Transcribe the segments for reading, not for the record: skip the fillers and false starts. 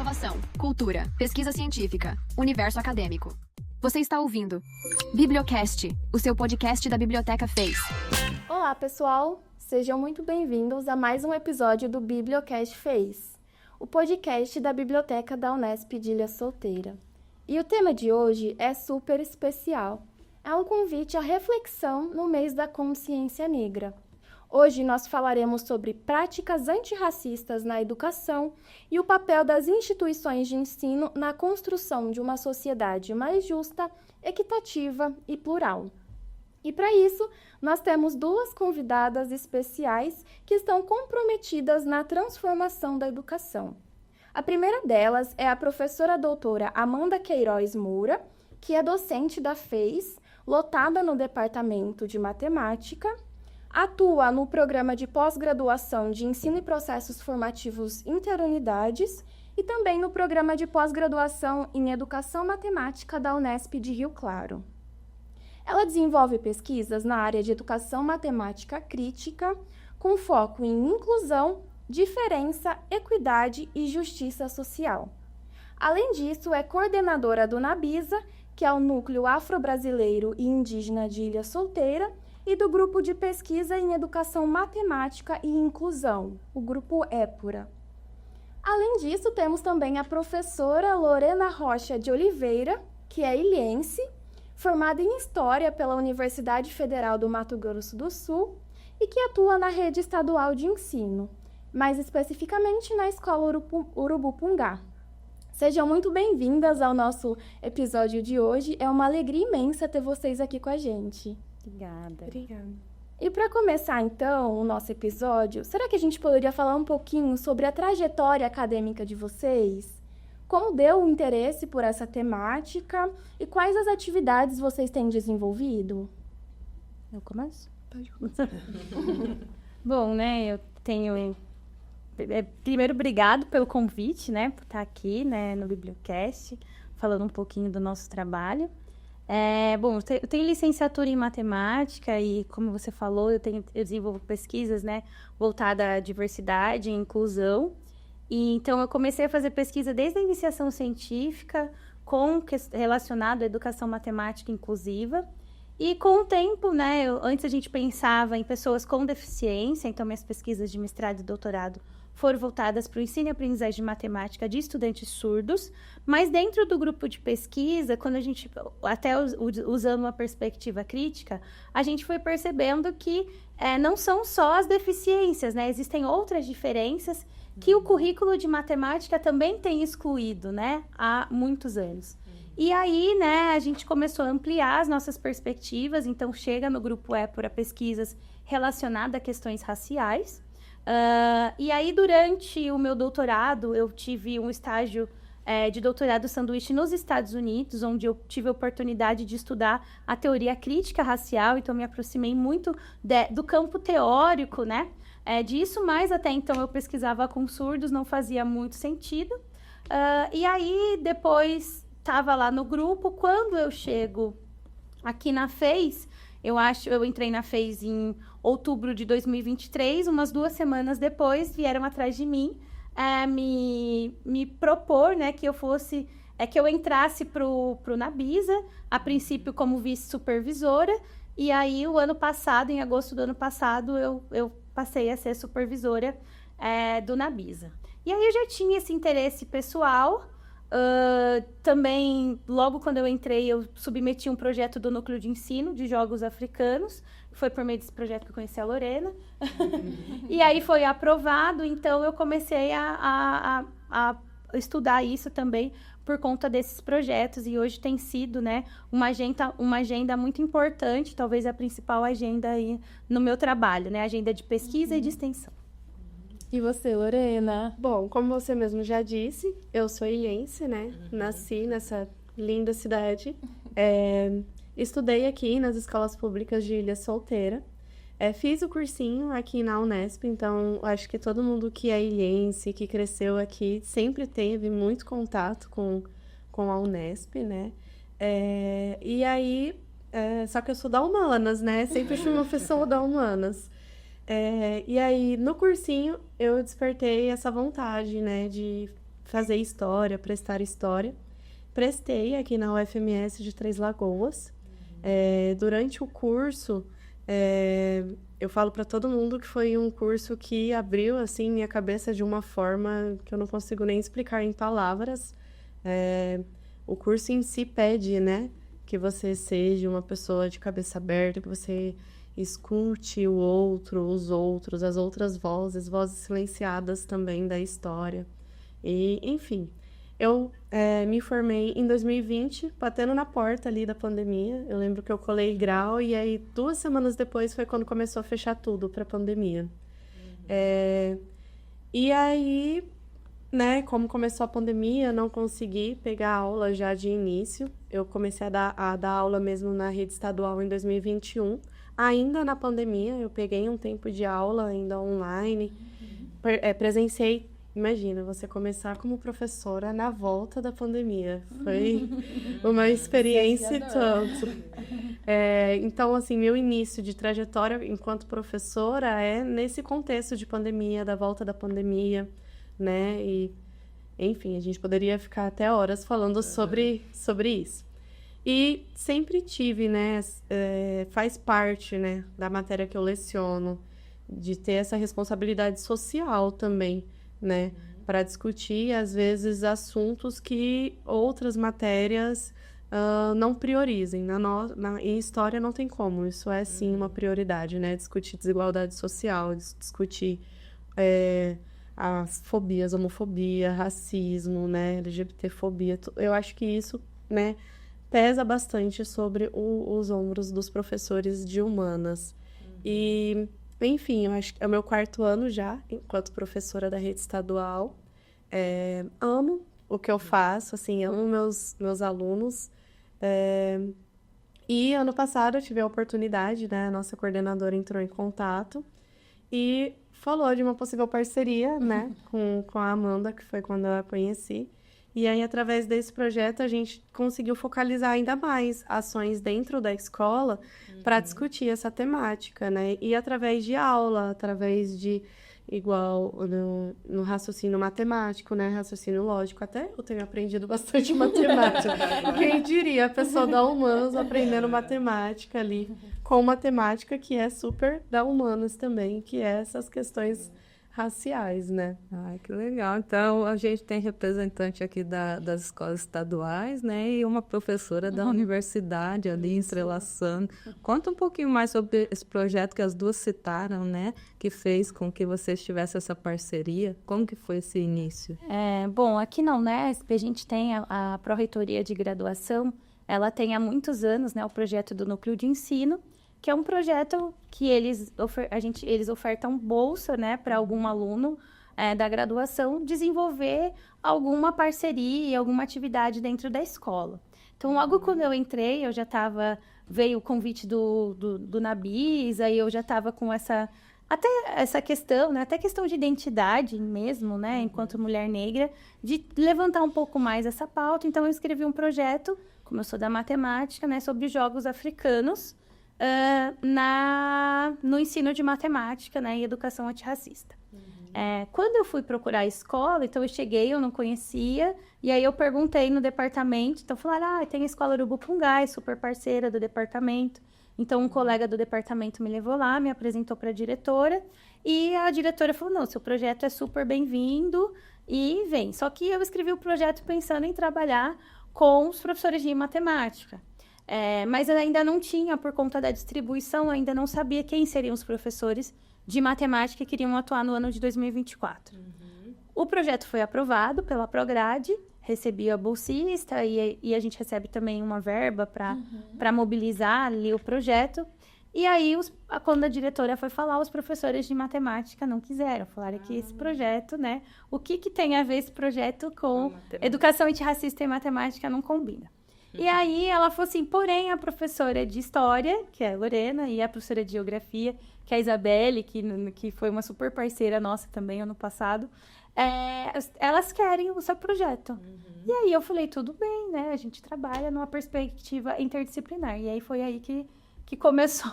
inovação, cultura, pesquisa científica, universo acadêmico. Você está ouvindo Bibliocast, o seu podcast da Biblioteca Fez. Olá, pessoal! Sejam muito bem-vindos a mais um episódio do Bibliocast Fez, o podcast da Biblioteca da Unesp de Ilha Solteira. E o tema de hoje é super especial. É um convite à reflexão no mês da consciência negra. Hoje nós falaremos sobre práticas antirracistas na educação e o papel das instituições de ensino na construção de uma sociedade mais justa, equitativa e plural. E para isso, nós temos duas convidadas especiais que estão comprometidas na transformação da educação. A primeira delas é a professora doutora Amanda Queiroz Moura, que é docente da FES, lotada no Departamento de Matemática, atua no programa de pós-graduação de Ensino e Processos Formativos Interunidades e também no programa de pós-graduação em Educação Matemática da Unesp de Rio Claro. Ela desenvolve pesquisas na área de Educação Matemática Crítica, com foco em inclusão, diferença, equidade e justiça social. Além disso, é coordenadora do NABISA, que é o Núcleo Afro-Brasileiro e Indígena de Ilha Solteira, e do Grupo de Pesquisa em Educação Matemática e Inclusão, o Grupo Épura. Além disso, temos também a professora Lorena Rocha de Oliveira, que é ilhense, formada em História pela Universidade Federal do Mato Grosso do Sul e que atua na rede estadual de ensino, mais especificamente na Escola Urubupungá. Sejam muito bem-vindas ao nosso episódio de hoje. É uma alegria imensa ter vocês aqui com a gente. Obrigada. E para começar, então, o nosso episódio, será que a gente poderia falar um pouquinho sobre a trajetória acadêmica de vocês? Como deu o interesse por essa temática e quais as atividades vocês têm desenvolvido? Eu começo? Pode começar. Bom, eu tenho... Primeiro, obrigado pelo convite, por estar aqui, no Bibliocast, falando um pouquinho do nosso trabalho. Bom, eu tenho licenciatura em matemática e, como você falou, eu desenvolvo pesquisas, voltadas à diversidade e inclusão. E, então, eu comecei a fazer pesquisa desde a iniciação científica, relacionado à educação matemática inclusiva. E com o tempo, antes a gente pensava em pessoas com deficiência, então minhas pesquisas de mestrado e doutorado foram voltadas para o ensino e aprendizagem de matemática de estudantes surdos, mas dentro do grupo de pesquisa, quando a gente, até usando uma perspectiva crítica, a gente foi percebendo que não são só as deficiências, existem outras diferenças que o currículo de matemática também tem excluído, há muitos anos. E aí, a gente começou a ampliar as nossas perspectivas, então chega no grupo Épura pesquisas relacionadas a questões raciais. E aí, durante o meu doutorado, eu tive um estágio de doutorado sanduíche nos Estados Unidos, onde eu tive a oportunidade de estudar a teoria crítica racial, então me aproximei muito do campo teórico, disso, mas até então eu pesquisava com surdos, não fazia muito sentido. E aí, depois, estava lá no grupo. Quando eu chego aqui na FES, eu entrei na FES em outubro de 2023, umas 2 semanas depois, vieram atrás de mim me propor, que eu entrasse pro NABISA, a princípio como vice-supervisora, e aí o ano passado, em agosto do ano passado, eu passei a ser supervisora do NABISA. E aí eu já tinha esse interesse pessoal. Também, logo quando eu entrei, eu submeti um projeto do Núcleo de Ensino de Jogos Africanos. Foi por meio desse projeto que eu conheci a Lorena. E aí foi aprovado, então eu comecei a estudar isso também por conta desses projetos. E hoje tem sido, uma agenda muito importante, talvez a principal agenda aí no meu trabalho, agenda de pesquisa e de extensão. E você, Lorena? Bom, como você mesmo já disse, eu sou ilhense, Nasci nessa linda cidade. Estudei aqui nas escolas públicas de Ilha Solteira. Fiz o cursinho aqui na Unesp, então acho que todo mundo que é ilhense, que cresceu aqui, sempre teve muito contato com a Unesp, E aí, só que eu sou da Humanas, Sempre fui uma pessoa da Humanas. E aí, no cursinho, eu despertei essa vontade, de fazer história, prestar história. Prestei aqui na UFMS de Três Lagoas. Durante o curso, eu falo para todo mundo que foi um curso que abriu assim minha cabeça de uma forma que eu não consigo nem explicar em palavras. O curso em si pede, né, que você seja uma pessoa de cabeça aberta, que você escute o outro, os outros, as outras vozes silenciadas também da história. E, enfim, eu me formei em 2020, batendo na porta ali da pandemia. Eu lembro que eu colei grau e aí 2 semanas depois foi quando começou a fechar tudo para a pandemia. E aí, né, como começou a pandemia, eu não consegui pegar aula já de início. Eu comecei a dar aula mesmo na rede estadual em 2021. Ainda na pandemia, eu peguei um tempo de aula ainda online. Presenciei. Imagina, você começar como professora na volta da pandemia. Foi uma experiência e tanto. Então, assim, meu início de trajetória enquanto professora é nesse contexto de pandemia, da volta da pandemia, né? E, enfim, a gente poderia ficar até horas falando sobre isso. E sempre tive, né? Faz parte, né, da matéria que eu leciono, de ter essa responsabilidade social também, né, para discutir, às vezes, assuntos que outras matérias não priorizem. Em história não tem como, isso é, sim, uma prioridade, né, discutir desigualdade social, discutir as fobias, homofobia, racismo, né, LGBTfobia, eu acho que isso, né, pesa bastante sobre os ombros dos professores de humanas. E... Enfim, eu acho que é o meu 4º ano já, enquanto professora da rede estadual. Amo o que eu faço, assim, amo meus alunos. E ano passado eu tive a oportunidade, né? A nossa coordenadora entrou em contato e falou de uma possível parceria, né? Com a Amanda, que foi quando eu a conheci. E aí, através desse projeto, a gente conseguiu focalizar ainda mais ações dentro da escola para discutir essa temática, né? E através de aula, através de, igual no raciocínio matemático, né? Raciocínio lógico. Até eu tenho aprendido bastante matemática. Quem diria, a pessoa da Humanas aprendendo matemática ali, com matemática que é super da Humanas também, que é essas questões raciais, né? Ai, que legal. Então, a gente tem representante aqui das escolas estaduais, né? E uma professora da universidade ali, entrelaçando. Conta um pouquinho mais sobre esse projeto que as duas citaram, né? Que fez com que vocês tivessem essa parceria. Como que foi esse início? Bom, aqui na Unesp, a gente tem a Pró-Reitoria de Graduação. Ela tem há muitos anos, né, o projeto do Núcleo de Ensino, que é um projeto que eles ofertam bolsa, né, para algum aluno da graduação desenvolver alguma parceria, alguma atividade dentro da escola. Então, logo quando eu entrei, veio o convite do Nabis, aí eu já estava com essa questão, né, até questão de identidade mesmo, né, enquanto mulher negra, de levantar um pouco mais essa pauta. Então, eu escrevi um projeto, como eu sou da matemática, né, sobre jogos africanos, no ensino de matemática, né, e educação antirracista. Quando eu fui procurar a escola, então eu cheguei, eu não conhecia, e aí eu perguntei no departamento, então falaram, tem a escola Urubupungai, super parceira do departamento. Então um colega do departamento me levou lá, me apresentou para a diretora, e a diretora falou, não, seu projeto é super bem-vindo, e vem. Só que eu escrevi o projeto pensando em trabalhar com os professores de matemática. Mas eu ainda não tinha, por conta da distribuição, eu ainda não sabia quem seriam os professores de matemática que queriam atuar no ano de 2024. O projeto foi aprovado pela Prograde, recebi a bolsista e a gente recebe também uma verba para mobilizar ali o projeto. E aí, quando a diretora foi falar, os professores de matemática não quiseram. Falaram que esse projeto, né? O que tem a ver esse projeto com educação antirracista e matemática não combina. E aí ela falou assim, porém a professora de História, que é a Lorena, e a professora de Geografia, que é a Isabelle, que foi uma super parceira nossa também ano passado, elas querem o seu projeto. E aí eu falei, tudo bem, né? A gente trabalha numa perspectiva interdisciplinar. E aí foi aí que que começou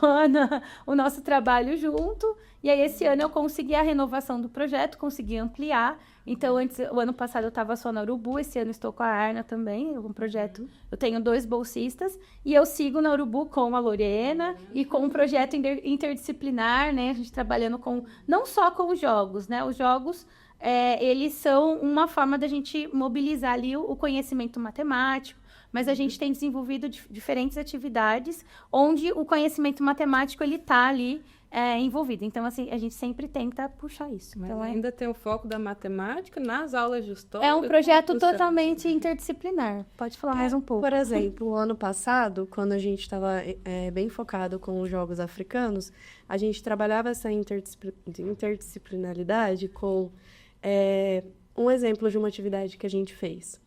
o nosso trabalho junto. E aí, esse ano eu consegui a renovação do projeto, consegui ampliar. Então, o ano passado eu estava só na Urubu, esse ano estou com a Arna também, um projeto. Eu tenho 2 bolsistas e eu sigo na Urubu com a Lorena e com um projeto interdisciplinar, né? A gente trabalhando não só com os jogos, né? Os jogos, eles são uma forma da gente mobilizar ali o conhecimento matemático, mas a gente tem desenvolvido diferentes atividades onde o conhecimento matemático ele está ali envolvido. Então, assim, a gente sempre tenta puxar isso. Mas então, ainda tem o foco da matemática nas aulas de história? é um projeto totalmente interdisciplinar. Pode falar mais um pouco. Por exemplo, o ano passado, quando a gente estava bem focado com os jogos africanos, a gente trabalhava essa interdisciplinaridade com um exemplo de uma atividade que a gente fez.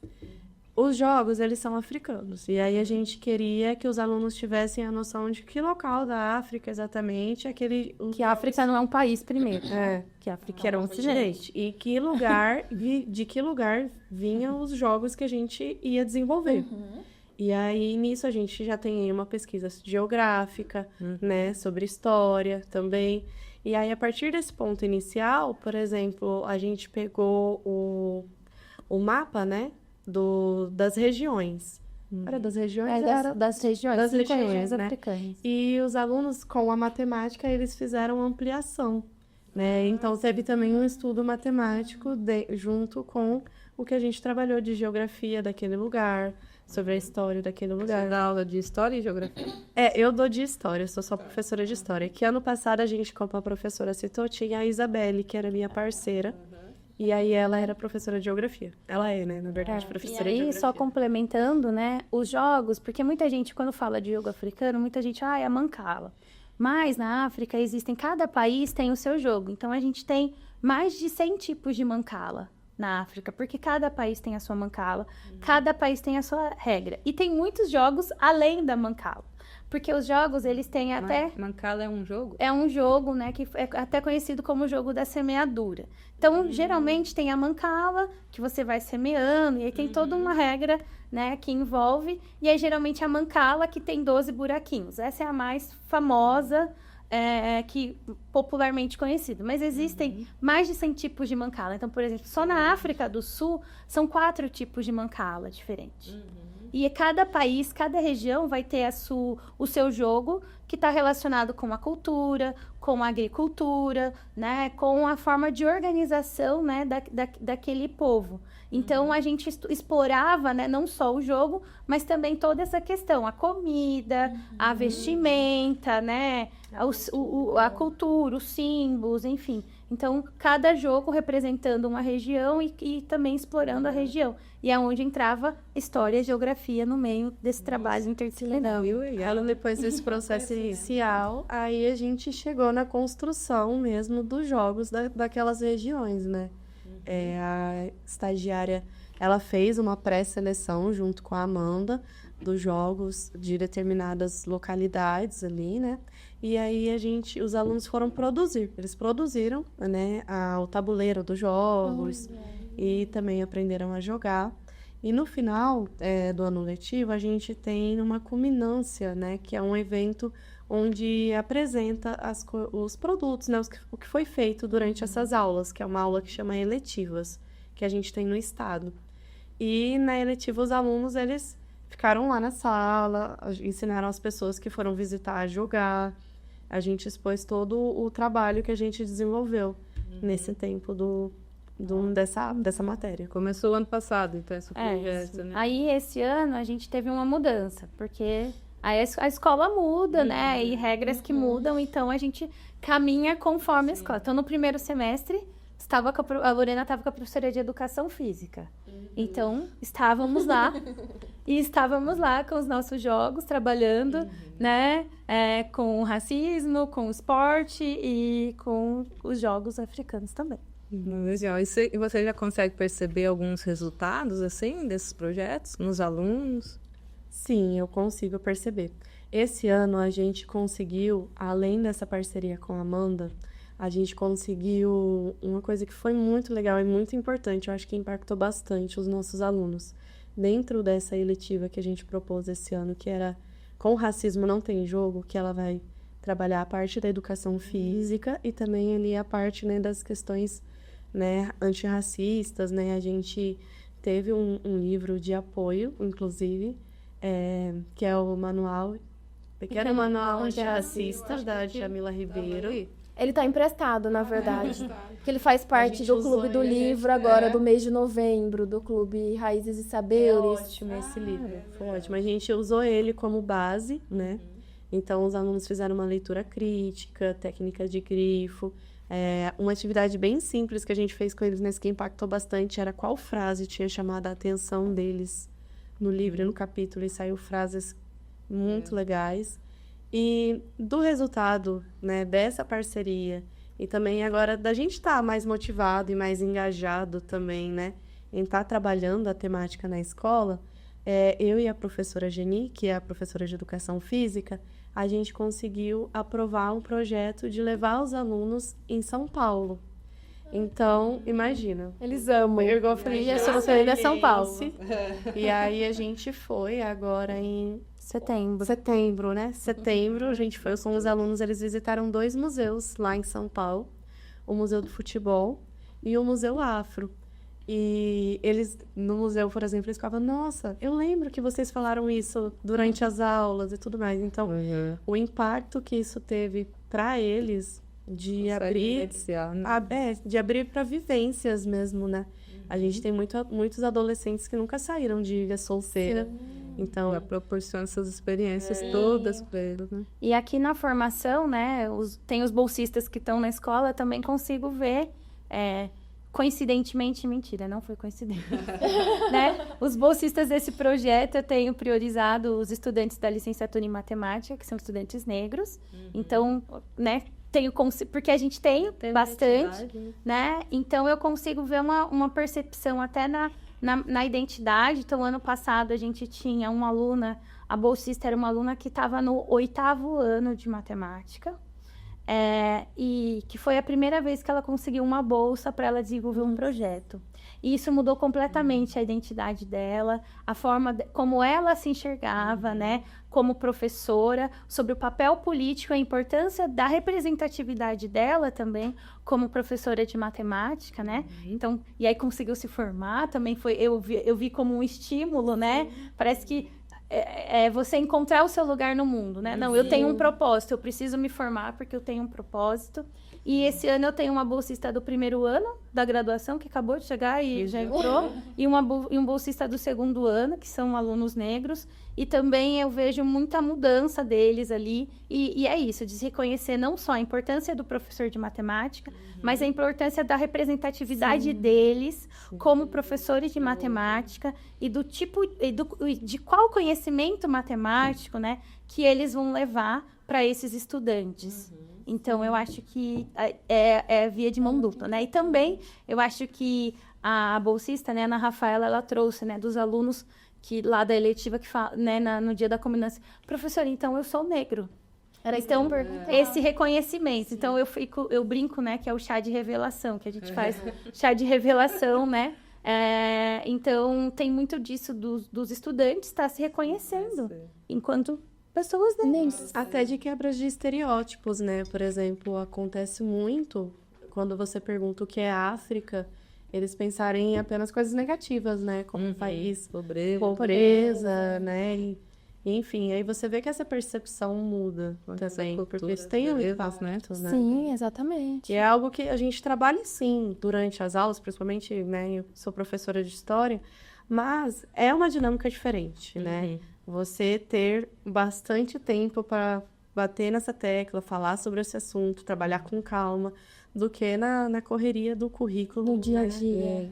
Os jogos, eles são africanos. E aí a gente queria que os alunos tivessem a noção de que local da África exatamente Que a África não é um país primeiro. Que a África era um continente. E que lugar, de que lugar vinham os jogos que a gente ia desenvolver. E aí, nisso, a gente já tem aí uma pesquisa geográfica, né, sobre história também. E aí, a partir desse ponto inicial, por exemplo, a gente pegou o mapa, né, das regiões. Era das regiões? Das regiões. Das regiões, né? africanas. E os alunos, com a matemática, eles fizeram ampliação, né? Então, teve também um estudo matemático junto com o que a gente trabalhou de geografia daquele lugar, sobre a história daquele lugar. Você dá aula de história e geografia? Eu dou de história, eu sou só professora de história. Que ano passado a gente, como a professora citou, tinha a Isabelle, que era minha parceira. E aí ela era professora de geografia. Ela é, né, na verdade, professora de E aí, geografia. só complementando, né, os jogos, porque muita gente, quando fala de jogo africano, muita gente, é a mancala. Mas na África cada país tem o seu jogo. Então, a gente tem mais de 100 tipos de mancala na África, porque cada país tem a sua mancala, cada país tem a sua regra. E tem muitos jogos além da mancala. Porque os jogos, eles têm até... Mancala é um jogo? É um jogo, né, que é até conhecido como o jogo da semeadura. Então, geralmente tem a mancala, que você vai semeando, e aí tem toda uma regra, né, que envolve. E aí, geralmente, a mancala, que tem 12 buraquinhos. Essa é a mais famosa, que popularmente conhecida. Mas existem mais de 100 tipos de mancala. Então, por exemplo, só na África do Sul, são 4 tipos de mancala diferentes. E cada país, cada região vai ter o seu jogo que está relacionado com a cultura, com a agricultura, né, com a forma de organização, né, daquele povo. Então, a gente explorava, né, não só o jogo, mas também toda essa questão, a comida, a vestimenta, né, a cultura, os símbolos, enfim. Então, cada jogo representando uma região e também explorando a região. E é onde entrava história e geografia no meio desse trabalho interdisciplinar. E ela, depois desse processo inicial, aí a gente chegou na construção mesmo dos jogos daquelas regiões, né? A estagiária, ela fez uma pré-seleção junto com a Amanda dos jogos de determinadas localidades ali, né? E aí os alunos foram produzir. Eles produziram, né, o tabuleiro dos jogos e também aprenderam a jogar. E no final do ano letivo, a gente tem uma culminância, né, que é um evento onde apresenta os produtos, né, o que foi feito durante essas aulas, que é uma aula que chama eletivas, que a gente tem no estado. E na eletiva, os alunos, eles ficaram lá na sala, ensinaram as pessoas que foram visitar a jogar. A gente expôs todo o trabalho que a gente desenvolveu nesse tempo dessa matéria. Começou o ano passado, então, esse projeto, né? Aí, esse ano, a gente teve uma mudança, porque aí a escola muda, né? E regras que mudam, então a gente caminha conforme a escola. Então, no primeiro semestre, a Lorena estava com a professora de educação física. Então, estávamos lá com os nossos jogos, trabalhando, né, com o racismo, com o esporte e com os jogos africanos também. Legal. E você já consegue perceber alguns resultados, assim, desses projetos nos alunos? Sim, eu consigo perceber. Esse ano a gente conseguiu, além dessa parceria com a Amanda, a gente conseguiu uma coisa que foi muito legal e muito importante, eu acho que impactou bastante os nossos alunos. Dentro dessa eletiva que a gente propôs esse ano, que era com racismo não tem jogo, que ela vai trabalhar a parte da educação física e também ali a parte, né, das questões, né, antirracistas, né? A gente teve um livro de apoio, inclusive, que é o Pequeno Manual Antirracista, da Djamila Ribeiro. Ele tá emprestado, na verdade. Porque ele faz parte do Clube do Livro agora, do mês de novembro, do Clube Raízes e Saberes. Ótimo esse livro, foi ótimo. A gente usou ele como base, né? Então, os alunos fizeram uma leitura crítica, técnica de grifo. Uma atividade bem simples que a gente fez com eles, nesse que impactou bastante, era qual frase tinha chamado a atenção deles no livro e no capítulo, e saiu frases muito legais. E do resultado, né, dessa parceria, e também agora da gente estar mais motivado e mais engajado também, né, em estar trabalhando a temática na escola, eu e a professora Geni, que é a professora de Educação Física, a gente conseguiu aprovar um projeto de levar os alunos em São Paulo. Então, imagina. Eles amam. Eu, igual eu falei, a sobrancelha é São Paulo. E aí a gente foi agora em setembro, né? Setembro, a gente foi, os alunos, eles visitaram 2 museus lá em São Paulo. O Museu do Futebol e o Museu Afro. E eles, no museu, por exemplo, eles ficavam, nossa, eu lembro que vocês falaram isso durante as aulas e tudo mais. Então, o impacto que isso teve para eles de abrir para vivências mesmo, né? A gente tem muitos adolescentes que nunca saíram de Ilha Solteira. Então, proporciona essas experiências todas para eles, né? E aqui na formação, né, tem os bolsistas que estão na escola, também consigo ver, coincidentemente, mentira, não foi coincidência, né? Os bolsistas desse projeto, eu tenho priorizado os estudantes da licenciatura em matemática, que são estudantes negros. Então, né, porque a gente tem bastante, né? Então, eu consigo ver uma percepção até na identidade. Então, ano passado, a gente tinha uma aluna, a bolsista era uma aluna que estava no 8º ano de matemática, e que foi a primeira vez que ela conseguiu uma bolsa para ela desenvolver um projeto. E isso mudou completamente a identidade dela, a forma como ela se enxergava, né, como professora, sobre o papel político, a importância da representatividade dela também como professora de matemática, né? Então, e aí conseguiu se formar, também eu vi como um estímulo, né? Parece que você encontrar o seu lugar no mundo, né? Não, eu tenho um propósito, eu preciso me formar porque eu tenho um propósito. E esse ano eu tenho uma bolsista do 1º ano da graduação, que acabou de chegar e já entrou, e um bolsista do 2º ano, que são alunos negros. E também eu vejo muita mudança deles ali. E é isso, de se reconhecer não só a importância do professor de matemática, mas a importância da representatividade deles como professores de matemática e do tipo, de qual conhecimento matemático, né, que eles vão levar para esses estudantes. Então, eu acho que é via de mão dupla, né? E também, eu acho que a bolsista, né, Ana Rafaela, ela trouxe, né, dos alunos que lá da eletiva, que fala, né, no dia da combinância, professor, então eu sou negro. Então, esse reconhecimento. Então, eu brinco, né, que é o chá de revelação, que a gente faz chá de revelação, né? Então, tem muito disso dos estudantes estar se reconhecendo enquanto pessoas negras. Até de quebras de estereótipos, né? Por exemplo, acontece muito quando você pergunta o que é África, eles pensarem em apenas coisas negativas, né? Como um país, pobreza, né? E, enfim, aí você vê que essa percepção muda também, porque isso tem um impacto, né? Sim, exatamente. E é algo que a gente trabalha, sim, durante as aulas, principalmente, né? Eu sou professora de história, mas é uma dinâmica diferente, né? Você ter bastante tempo para bater nessa tecla, falar sobre esse assunto, trabalhar com calma, do que na correria do currículo. No dia a dia.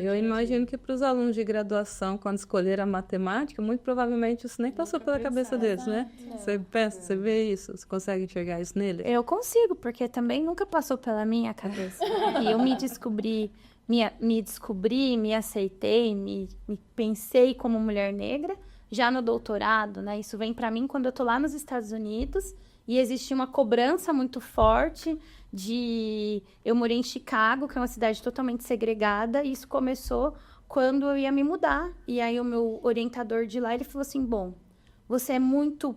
Eu imagino que para os alunos de graduação, quando escolheram a matemática, muito provavelmente isso nem passou pela cabeça deles, né? Você pensa, você vê isso, você consegue enxergar isso nele? Eu consigo, porque também nunca passou pela minha cabeça. E eu me descobri, me aceitei, me pensei como mulher negra, já no doutorado, né? Isso vem para mim quando eu tô lá nos Estados Unidos e existe uma cobrança muito forte eu morei em Chicago, que é uma cidade totalmente segregada, e isso começou quando eu ia me mudar. E aí o meu orientador de lá, ele falou assim, bom, você é muito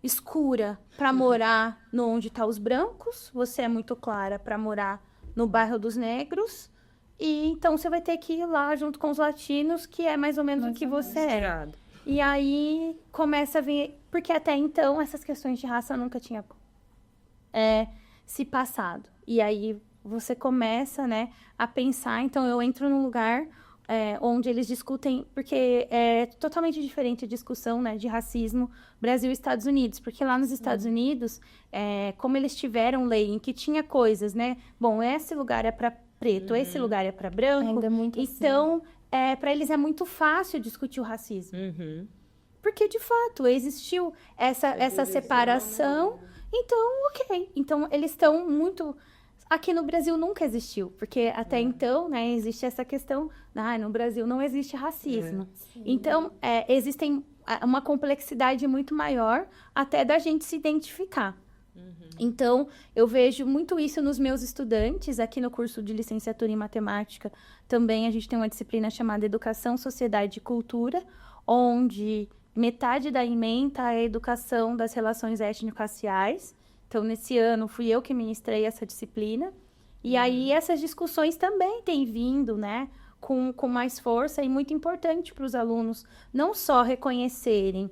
escura para morar no onde tá os brancos, você é muito clara para morar no bairro dos negros, e então você vai ter que ir lá junto com os latinos, que é mais ou menos o que você é. E aí começa a vir... Porque até então essas questões de raça nunca tinha se passado. E aí você começa, né, a pensar... Então eu entro num lugar onde eles discutem... Porque é totalmente diferente a discussão, né, de racismo Brasil e Estados Unidos. Porque lá nos Estados Unidos, como eles tiveram lei em que tinha coisas, né? Bom, esse lugar é para preto, esse lugar é para branco. Ainda é muito então... para eles é muito fácil discutir o racismo. Porque, de fato, existiu essa separação. Então, ok. Então, eles estão muito... Aqui no Brasil nunca existiu. Porque até então, né, existe essa questão... no Brasil não existe racismo. Então, existem uma complexidade muito maior até da gente se identificar. Então, eu vejo muito isso nos meus estudantes. Aqui no curso de licenciatura em matemática, também a gente tem uma disciplina chamada Educação, Sociedade e Cultura, onde metade da ementa é a educação das relações étnico-raciais. Então, nesse ano, fui eu que ministrei essa disciplina. E aí, essas discussões também têm vindo, né, com mais força, e muito importante para os alunos não só reconhecerem,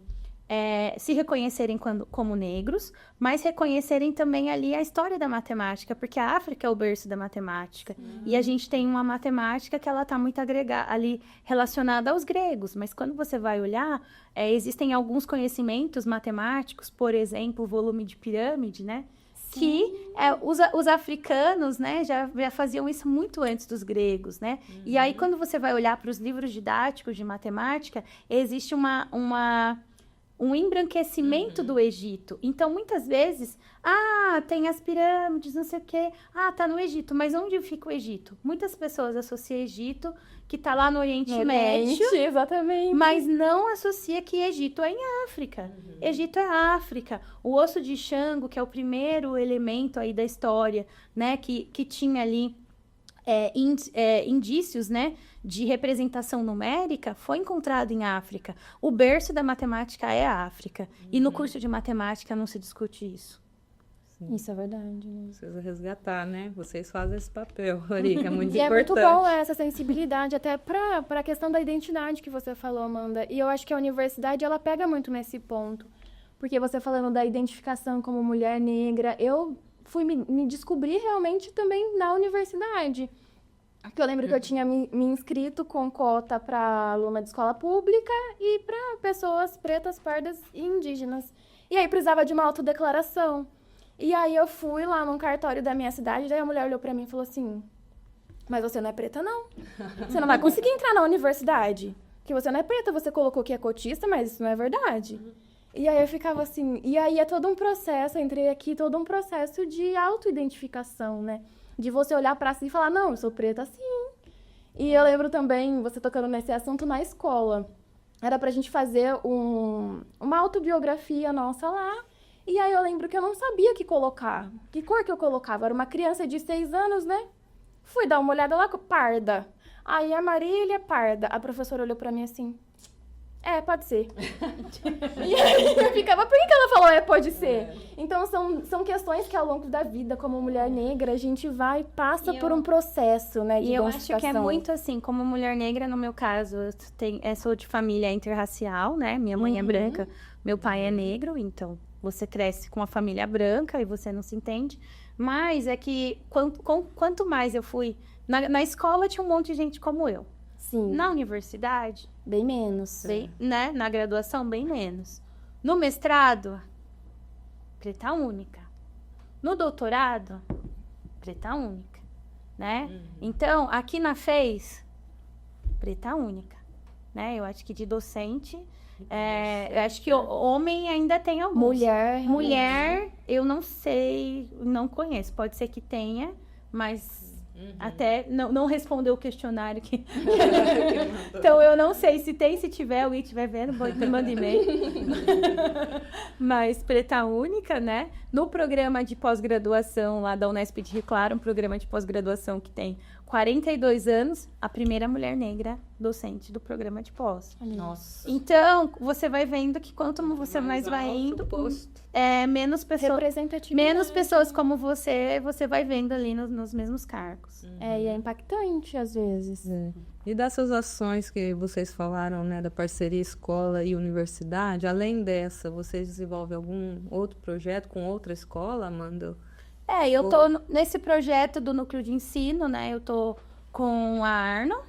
se reconhecerem como negros, mas reconhecerem também ali a história da matemática, porque a África é o berço da matemática. E a gente tem uma matemática que ela está muito ali relacionada aos gregos, mas quando você vai olhar, existem alguns conhecimentos matemáticos, por exemplo, o volume de pirâmide, né? Que os africanos, né, já faziam isso muito antes dos gregos, né? E aí, quando você vai olhar para os livros didáticos de matemática, existe um embranquecimento do Egito. Então, muitas vezes, tem as pirâmides, não sei o quê. Tá no Egito. Mas onde fica o Egito? Muitas pessoas associam Egito, que está lá no Oriente Médio. Exatamente. Mas não associa que Egito é em África. Egito é África. O osso de Xango, que é o primeiro elemento aí da história, né? Que tinha ali indícios, né, de representação numérica, foi encontrado em África. O berço da matemática é a África. E no curso de matemática não se discute isso. Sim. Isso é verdade. Precisa resgatar, né? Vocês fazem esse papel, Ari, que é muito e importante. É muito bom essa sensibilidade, até para a questão da identidade que você falou, Amanda. E eu acho que a universidade, ela pega muito nesse ponto. Porque você falando da identificação como mulher negra, eu fui me descobrir realmente também na universidade. Porque eu lembro que eu tinha me inscrito com cota para aluna de escola pública e para pessoas pretas, pardas e indígenas. E aí precisava de uma autodeclaração. E aí eu fui lá num cartório da minha cidade, daí a mulher olhou para mim e falou assim: mas você não é preta, não. Você não vai conseguir entrar na universidade. Porque você não é preta, você colocou que é cotista, mas isso não é verdade. E aí eu ficava assim... E aí é todo um processo, eu entrei aqui, todo um processo de autoidentificação, né? De você olhar pra si e falar, não, eu sou preta sim. E eu lembro também, você tocando nesse assunto, na escola. Era pra gente fazer uma autobiografia nossa lá. E aí eu lembro que eu não sabia o que colocar. Que cor que eu colocava? Era uma criança de 6 anos, né? Fui dar uma olhada lá, parda. Aí a Marília, parda. A professora olhou pra mim assim... pode ser. E aí eu ficava, por que ela falou pode ser? Então, são questões que ao longo da vida, como mulher negra, a gente passa por um processo, né, de E eu identificação. acho que é muito assim, como mulher negra, no meu caso, eu sou de família interracial, né? Minha mãe é branca, meu pai é negro, então você cresce com uma família branca e você não se entende. Mas é que quanto mais eu fui... Na escola tinha um monte de gente como eu. Sim. Na universidade... Bem menos. Né? Na graduação, bem menos. No mestrado, preta única. No doutorado, preta única, né? Então, aqui na FES, preta única, né? Eu acho que de docente, eu acho que homem ainda tem alguns. Mulher, eu não sei, não conheço. Pode ser que tenha, mas... Até não respondeu o questionário que... Então, eu não sei se tem, se tiver, alguém estiver vendo, manda e-mail. Mas preta única, né? No programa de pós-graduação lá da Unesp de Rio Claro, um programa de pós-graduação que tem 42 anos, a primeira mulher negra docente do programa de pós. Nossa. Então, você vai vendo que quanto você mais vai indo, menos pessoas como você vai vendo ali nos mesmos cargos. E é impactante às vezes. E dessas ações que vocês falaram, né, da parceria escola e universidade, além dessa, vocês desenvolvem algum outro projeto com outra escola, Amanda? Eu tô nesse projeto do núcleo de ensino, né? Eu tô com a Arno,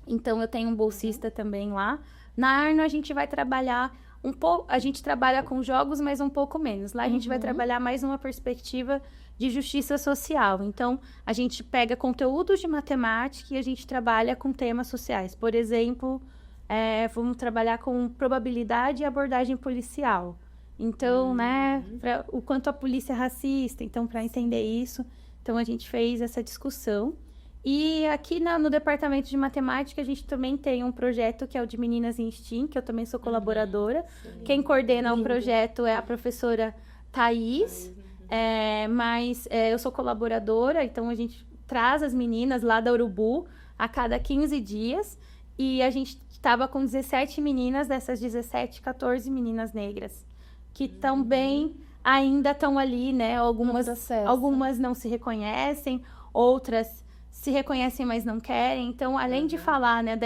então eu tenho um bolsista também lá. Na Arno a gente vai trabalhar um pouco, a gente trabalha com jogos, mas um pouco menos. Lá a gente vai trabalhar mais numa perspectiva de justiça social. Então, a gente pega conteúdos de matemática e a gente trabalha com temas sociais. Por exemplo, vamos trabalhar com probabilidade e abordagem policial. Então, né, o quanto a polícia é racista. Então, para entender isso, então a gente fez essa discussão. E aqui no departamento de matemática, a gente também tem um projeto que é o de Meninas em STEAM, que eu também sou colaboradora. Quem coordena o projeto é a professora Thaís, mas eu sou colaboradora, então a gente traz as meninas lá da Urubu a cada 15 dias. E a gente estava com 17 meninas, dessas 17, 14 meninas negras, que também ainda estão ali, né? Algumas não se reconhecem, outras se reconhecem, mas não querem. Então, além de falar, né,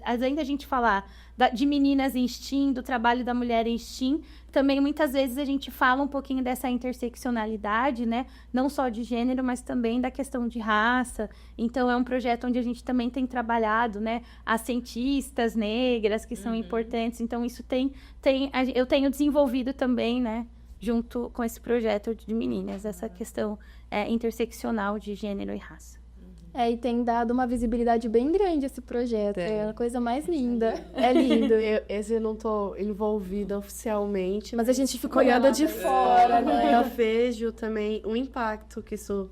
além da gente falar de meninas em STEAM, do trabalho da mulher em STEAM, também muitas vezes a gente fala um pouquinho dessa interseccionalidade, né? Não só de gênero, mas também da questão de raça. Então, é um projeto onde a gente também tem trabalhado, né? As cientistas negras, que são importantes. Então, isso eu tenho desenvolvido também, né? Junto com esse projeto de meninas, essa questão interseccional de gênero e raça. E tem dado uma visibilidade bem grande esse projeto. É a coisa mais linda. É lindo. Esse eu não tô envolvida oficialmente. Mas a gente ficou olhando de fora, né? Eu vejo também o impacto que isso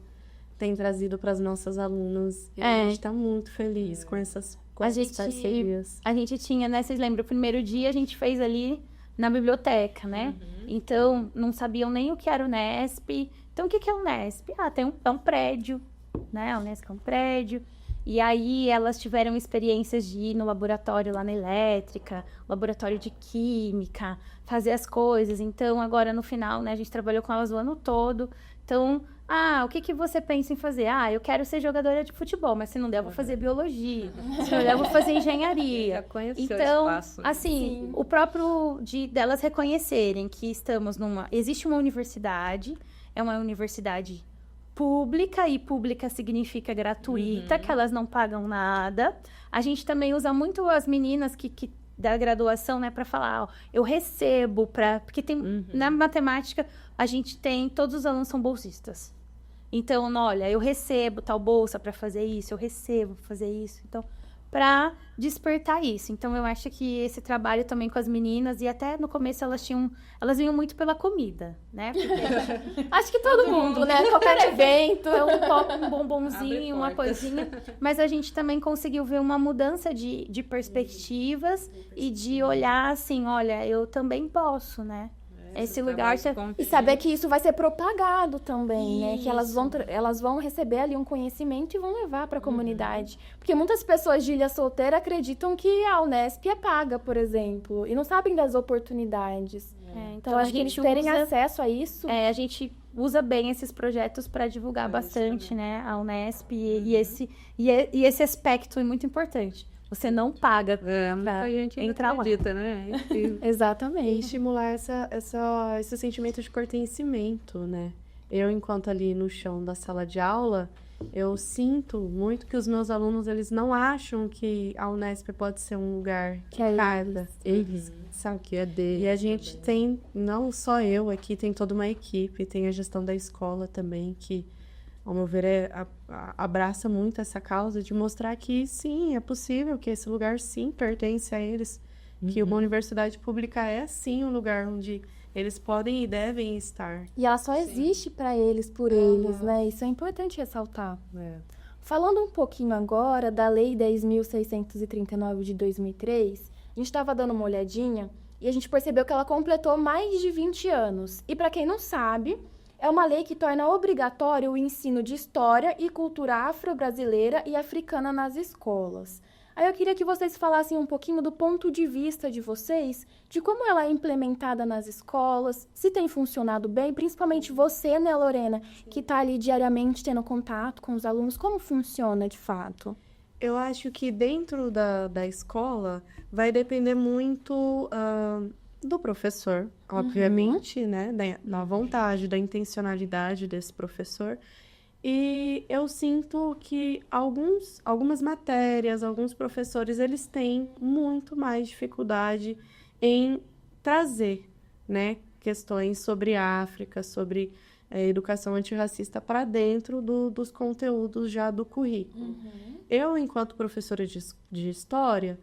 tem trazido para as nossas alunas. E a gente está muito feliz com essas parcerias. A gente tinha, né? Vocês lembram? O primeiro dia a gente fez ali na biblioteca, né? Então, não sabiam nem o que era o Unesp. Então, o que é o Unesp? É um prédio. Né? A Unesp é um prédio. E aí elas tiveram experiências de ir no laboratório lá na elétrica, laboratório de química, fazer as coisas. Então, agora no final, né, a gente trabalhou com elas o ano todo. Então, o que você pensa em fazer? Eu quero ser jogadora de futebol, mas se não der, eu vou fazer biologia. Se não der, eu vou fazer engenharia. Já conheceu então, o espaço. assim, o próprio delas reconhecerem que existe uma universidade, é uma universidade pública, e pública significa gratuita, que elas não pagam nada. A gente também usa muito as meninas que da graduação, né, para falar, eu recebo porque tem na matemática a gente tem, todos os alunos são bolsistas. Então, olha, eu recebo tal bolsa para fazer isso, eu recebo para fazer isso. Então, para despertar isso. Então, eu acho que esse trabalho também com as meninas, e até no começo elas vinham muito pela comida, né? Porque acho que todo mundo, né? Qualquer evento. Então, um bombonzinho, uma coisinha. Mas a gente também conseguiu ver uma mudança de perspectivas e de olhar assim, olha, eu também posso, né? Esse lugar... E saber que isso vai ser propagado também, né? Que elas vão receber ali um conhecimento e vão levar para a comunidade. Porque muitas pessoas de Ilha Solteira acreditam que a Unesp é paga, por exemplo, e não sabem das oportunidades. Então, acho que eles terem acesso a isso... a gente usa bem esses projetos para divulgar bastante, né? A Unesp e esse aspecto é muito importante. Você não paga muita gente entrar acredita, lá. Né? Exatamente. E estimular esse sentimento de pertencimento, né? Eu, enquanto ali no chão da sala de aula, eu sinto muito que os meus alunos, eles não acham que a Unesp pode ser um lugar que caiba eles, sabe? Que é deles. E a gente tem, não só eu aqui, tem toda uma equipe, tem a gestão da escola também, que, ao meu ver, abraça muito essa causa de mostrar que, sim, é possível, que esse lugar, sim, pertence a eles. Que uma universidade pública é, sim, um lugar onde eles podem e devem estar. E ela só existe para eles, por eles, né? Isso é importante ressaltar. Falando um pouquinho agora da Lei 10.639 de 2003, a gente estava dando uma olhadinha e a gente percebeu que ela completou mais de 20 anos. E para quem não sabe... é uma lei que torna obrigatório o ensino de história e cultura afro-brasileira e africana nas escolas. Aí eu queria que vocês falassem um pouquinho do ponto de vista de vocês, de como ela é implementada nas escolas, se tem funcionado bem, principalmente você, né, Lorena, que está ali diariamente tendo contato com os alunos, como funciona de fato? Eu acho que dentro da escola vai depender muito do professor, obviamente, né? Da vontade, da intencionalidade desse professor. E eu sinto que algumas matérias, alguns professores, eles têm muito mais dificuldade em trazer, né, questões sobre África, sobre educação antirracista para dentro dos conteúdos já do currículo. Eu, enquanto professora de história,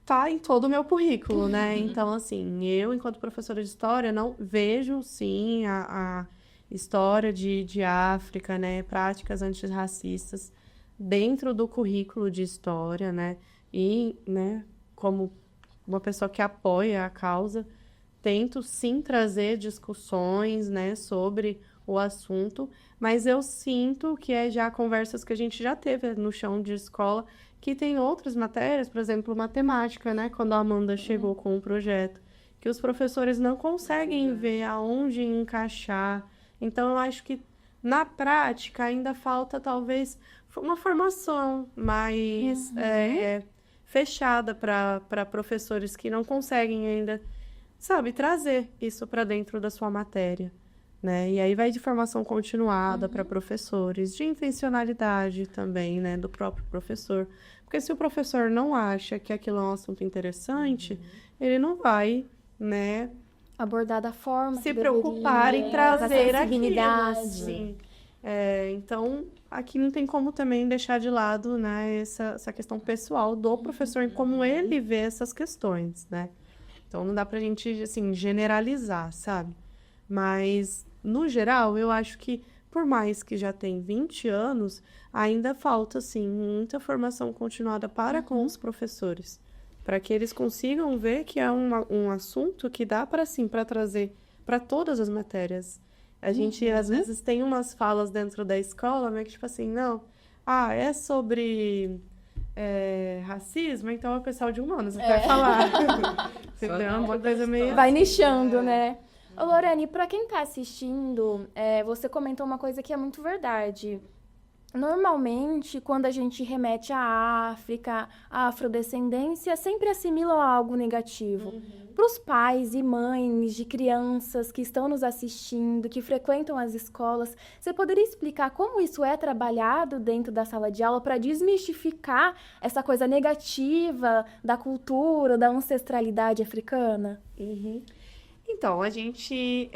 tá em todo o meu currículo, né? Então, assim, eu, enquanto professora de história, não vejo, sim, a história de África, né? Práticas antirracistas dentro do currículo de história, né? E, né, como uma pessoa que apoia a causa, tento, sim, trazer discussões, né, sobre o assunto, mas eu sinto que já conversas que a gente já teve no chão de escola, que tem outras matérias, por exemplo, matemática, né? Quando a Amanda chegou com o projeto, que os professores não conseguem ver aonde encaixar. Então, eu acho que, na prática, ainda falta, talvez, uma formação mais fechada para professores que não conseguem ainda, sabe, trazer isso para dentro da sua matéria, né? E aí vai de formação continuada para professores, de intencionalidade também, né, do próprio professor. Porque se o professor não acha que aquilo é um assunto interessante, ele não vai, né, Abordar da forma se que preocupar em deveria, trazer com aquilo, acessibilidade. assim. Então, aqui não tem como também deixar de lado, né, essa questão pessoal do professor e como ele vê essas questões, né? Então, não dá pra gente, assim, generalizar, sabe? Mas, no geral, eu acho que, por mais que já tem 20 anos, ainda falta, assim, muita formação continuada para com os professores, para que eles consigam ver que é um assunto que dá para, assim, para trazer para todas as matérias. A gente, às vezes, tem umas falas dentro da escola, meio que, tipo assim, não, é sobre racismo, então é o pessoal de humanos que vai falar. Entendeu? Uma coisa meio... Vai nichando, né? Ô, Lorene, para quem está assistindo, você comentou uma coisa que é muito verdade. Normalmente, quando a gente remete à África, à afrodescendência, sempre assimila a algo negativo. Para os pais e mães de crianças que estão nos assistindo, que frequentam as escolas, você poderia explicar como isso é trabalhado dentro da sala de aula para desmistificar essa coisa negativa da cultura, da ancestralidade africana? Então, a gente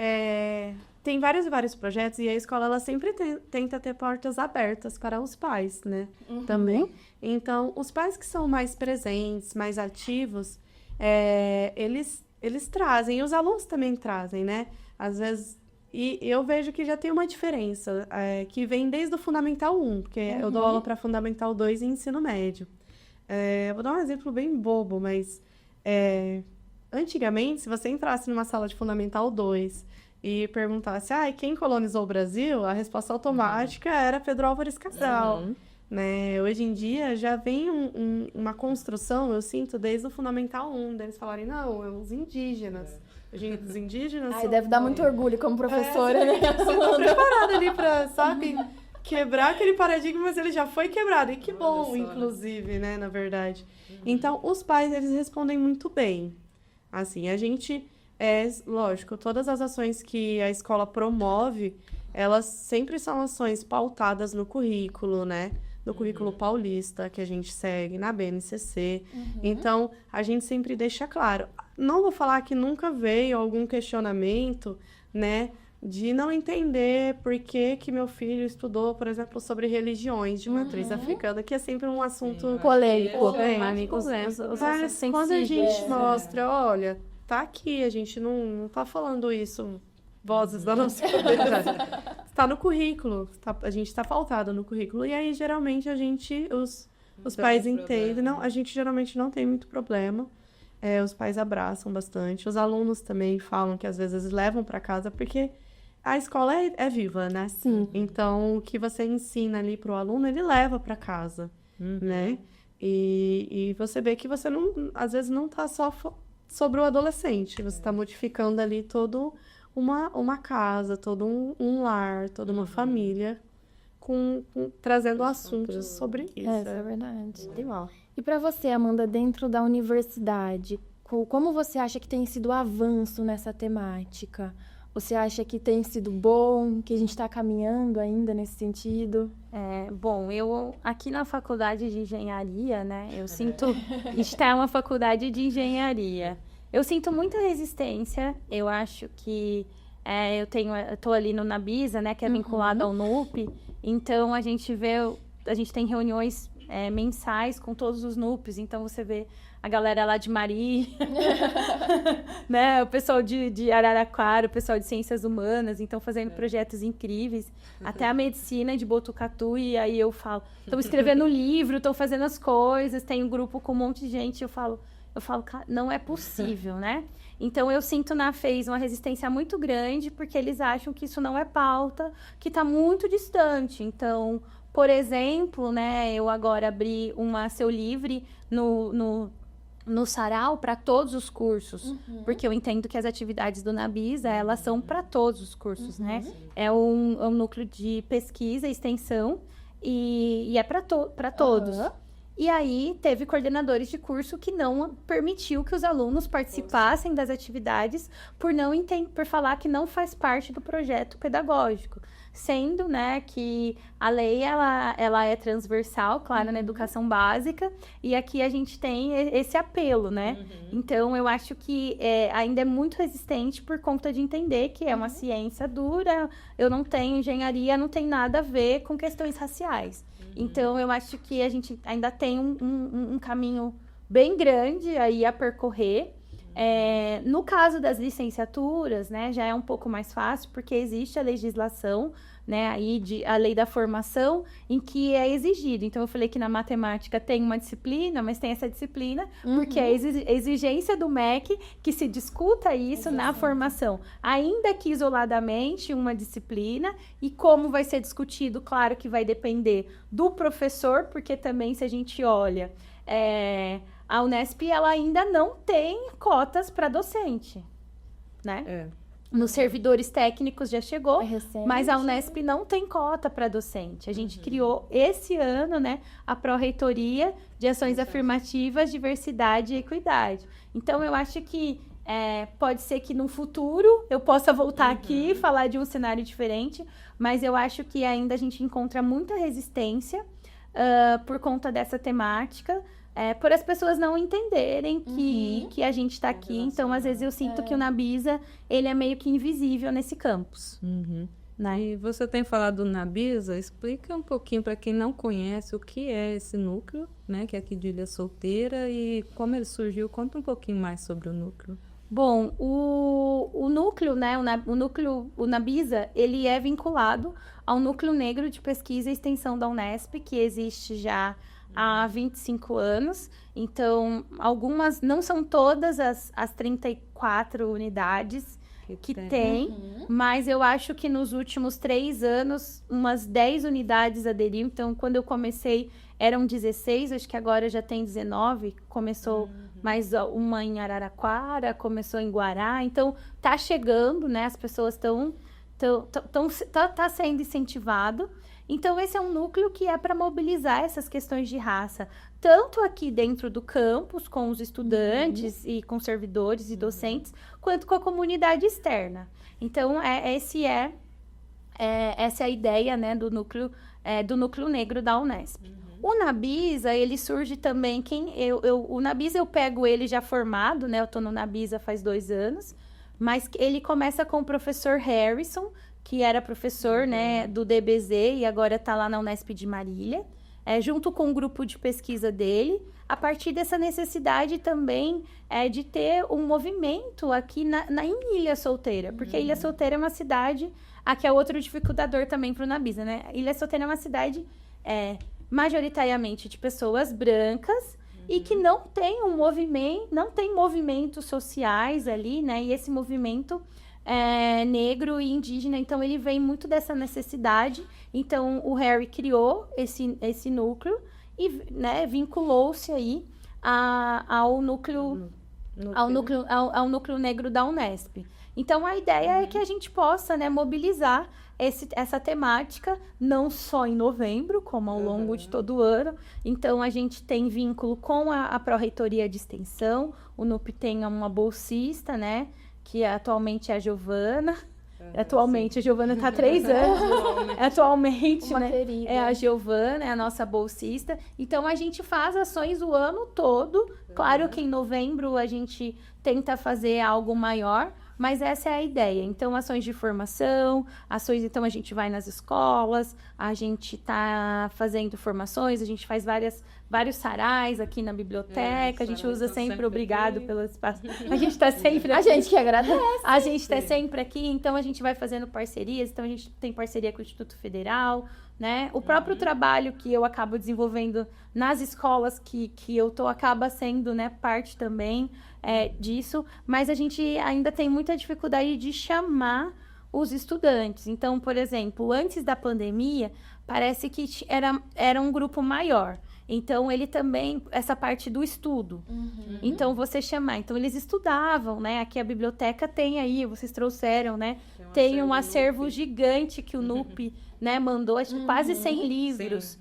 tem vários e vários projetos e a escola ela sempre tenta ter portas abertas para os pais, né? Também. Então, os pais que são mais presentes, mais ativos, eles trazem, e os alunos também trazem, né? Às vezes, e eu vejo que já tem uma diferença, que vem desde o Fundamental 1, porque eu dou aula para Fundamental 2 e ensino médio. Eu vou dar um exemplo bem bobo, mas... antigamente, se você entrasse numa sala de Fundamental 2 e perguntasse, quem colonizou o Brasil? A resposta automática era Pedro Álvares Cabral, né? Hoje em dia já vem uma construção, eu sinto, desde o Fundamental 1, deles falarem, não, os indígenas. Gente, os indígenas Ai, deve dar muito orgulho como professora, né? Você tá preparada ali pra, sabe, quebrar aquele paradigma, mas ele já foi quebrado. E que bom, inclusive, né, na verdade. Então, os pais, eles respondem muito bem. Assim, a gente, lógico, todas as ações que a escola promove, elas sempre são ações pautadas no currículo, né? No currículo paulista, que a gente segue, na BNCC. Então, a gente sempre deixa claro. Não vou falar que nunca veio algum questionamento, né? De não entender por que meu filho estudou, por exemplo, sobre religiões de matriz africana, que é sempre um assunto Polêmico. Mas quando a gente mostra, olha, tá aqui, a gente não tá falando isso, vozes da nossa comunidade. Está no currículo, a gente está pautado no currículo. E aí, geralmente, os pais entendem. Não, a gente geralmente não tem muito problema. Os pais abraçam bastante. Os alunos também falam que, às vezes, levam para casa, porque a escola é viva, né? Sim. Então, o que você ensina ali para o aluno, ele leva para casa, né? E você vê que você não, às vezes não está só sobre o adolescente, você está modificando ali todo uma casa, todo um lar, toda uma família, trazendo assuntos sobre isso. Isso é verdade. Legal. E para você, Amanda, dentro da universidade, como você acha que tem sido o avanço nessa temática? Você acha que tem sido bom, que a gente está caminhando ainda nesse sentido? Bom, eu aqui na faculdade de engenharia, né, eu sinto, está é uma faculdade de engenharia. Eu sinto muita resistência, eu acho que eu tô ali no Nabisa, né, que é vinculado ao NUP, então a gente tem reuniões mensais com todos os NUPs, então você vê a galera lá de Mari, né? O pessoal de Araraquara, o pessoal de Ciências Humanas, então fazendo projetos incríveis, até a medicina de Botucatu, e aí eu falo, estão escrevendo livro, estão fazendo as coisas, tem um grupo com um monte de gente, eu falo, cara, não é possível, né? Então eu sinto na FES uma resistência muito grande, porque eles acham que isso não é pauta, que está muito distante. Então, por exemplo, né, eu agora abri uma Seu Livre no Sarau para todos os cursos, porque eu entendo que as atividades do Nabisa, elas são para todos os cursos, né? É um núcleo de pesquisa e extensão e é para todos. E aí, teve coordenadores de curso que não permitiu que os alunos participassem das atividades por falar que não faz parte do projeto pedagógico. Sendo, né, que a lei, ela é transversal, claro, na educação básica, e aqui a gente tem esse apelo, né? Então, eu acho que ainda é muito resistente por conta de entender que é uma ciência dura, eu não tenho engenharia, não tem nada a ver com questões raciais. Então, eu acho que a gente ainda tem um caminho bem grande aí a percorrer. No caso das licenciaturas, né, já é um pouco mais fácil, porque existe a legislação, né, aí a lei da formação, em que é exigido. Então, eu falei que na matemática tem uma disciplina, mas tem essa disciplina, porque é exigência do MEC que se discuta isso na formação. Ainda que isoladamente, uma disciplina, e como vai ser discutido, claro que vai depender do professor, porque também, se a gente olha... A Unesp, ela ainda não tem cotas para docente, né? Nos servidores técnicos já chegou, mas a Unesp não tem cota para docente. A gente criou esse ano, né, a Pró-Reitoria de Ações Afirmativas, Diversidade e Equidade. Então, eu acho que pode ser que no futuro eu possa voltar aqui e falar de um cenário diferente, mas eu acho que ainda a gente encontra muita resistência por conta dessa temática, por as pessoas não entenderem que a gente está aqui. Então, às vezes, eu sinto que o Nabisa, ele é meio que invisível nesse campus. Né? E você tem falado do Nabisa, explica um pouquinho para quem não conhece o que é esse núcleo, né, que é aqui de Ilha Solteira, e como ele surgiu. Conta um pouquinho mais sobre o núcleo. Bom, o núcleo, né, o Nabisa, ele é vinculado ao Núcleo Negro de Pesquisa e Extensão da Unesp, que existe já há 25 anos. Então, algumas, não são todas as 34 unidades que tem, mas eu acho que nos últimos 3 anos, umas 10 unidades aderiram. Então, quando eu comecei, eram 16, acho que agora já tem 19, começou mais uma em Araraquara, começou em Guará, então tá chegando, né, as pessoas tá sendo incentivado. Então, esse é um núcleo que é para mobilizar essas questões de raça, tanto aqui dentro do campus, com os estudantes e com servidores e docentes, quanto com a comunidade externa. Então, essa é a ideia, né, do núcleo negro da Unesp. O Nabisa, ele surge também, o Nabisa eu pego ele já formado, né, eu estou no Nabisa faz 2 anos, mas ele começa com o professor Harrison, que era professor, né, do DBZ e agora está lá na Unesp de Marília, junto com um grupo de pesquisa dele, a partir dessa necessidade também de ter um movimento aqui em Ilha Solteira, porque Ilha Solteira é uma cidade, aqui é outro dificultador também para o Nabisa, né? Ilha Solteira é uma cidade majoritariamente de pessoas brancas e que não tem movimentos sociais ali, né? E esse movimento negro e indígena, então ele vem muito dessa necessidade. Então o Harry criou esse núcleo e, né, vinculou-se aí ao núcleo negro da Unesp. Então a ideia é que a gente possa, né, mobilizar essa temática, não só em novembro, como ao longo de todo o ano. Então, a gente tem vínculo com a Pró-Reitoria de Extensão. O NUP tem uma bolsista, né? Que atualmente é a Giovana. Atualmente, a Giovana está há 3 anos. Atualmente, Uma né? querida. É a Giovana, é a nossa bolsista. Então, a gente faz ações o ano todo. Claro que em novembro a gente tenta fazer algo maior, mas essa é a ideia. Então, ações de formação, então a gente vai nas escolas, a gente está fazendo formações, a gente faz vários sarais aqui na biblioteca, a gente usa sempre obrigado pelo espaço. A gente está sempre A gente que agradece. A gente está sempre aqui, então a gente vai fazendo parcerias, então a gente tem parceria com o Instituto Federal, né? O próprio trabalho que eu acabo desenvolvendo nas escolas que eu acaba sendo, né, parte também disso, mas a gente ainda tem muita dificuldade de chamar os estudantes. Então, por exemplo, antes da pandemia, parece que era um grupo maior. Então, ele também, essa parte do estudo. Então, você chamar. Então, eles estudavam, né? Aqui a biblioteca tem aí, vocês trouxeram, né? Tem um acervo gigante que o NUP, né, mandou, acho que quase 100 livros.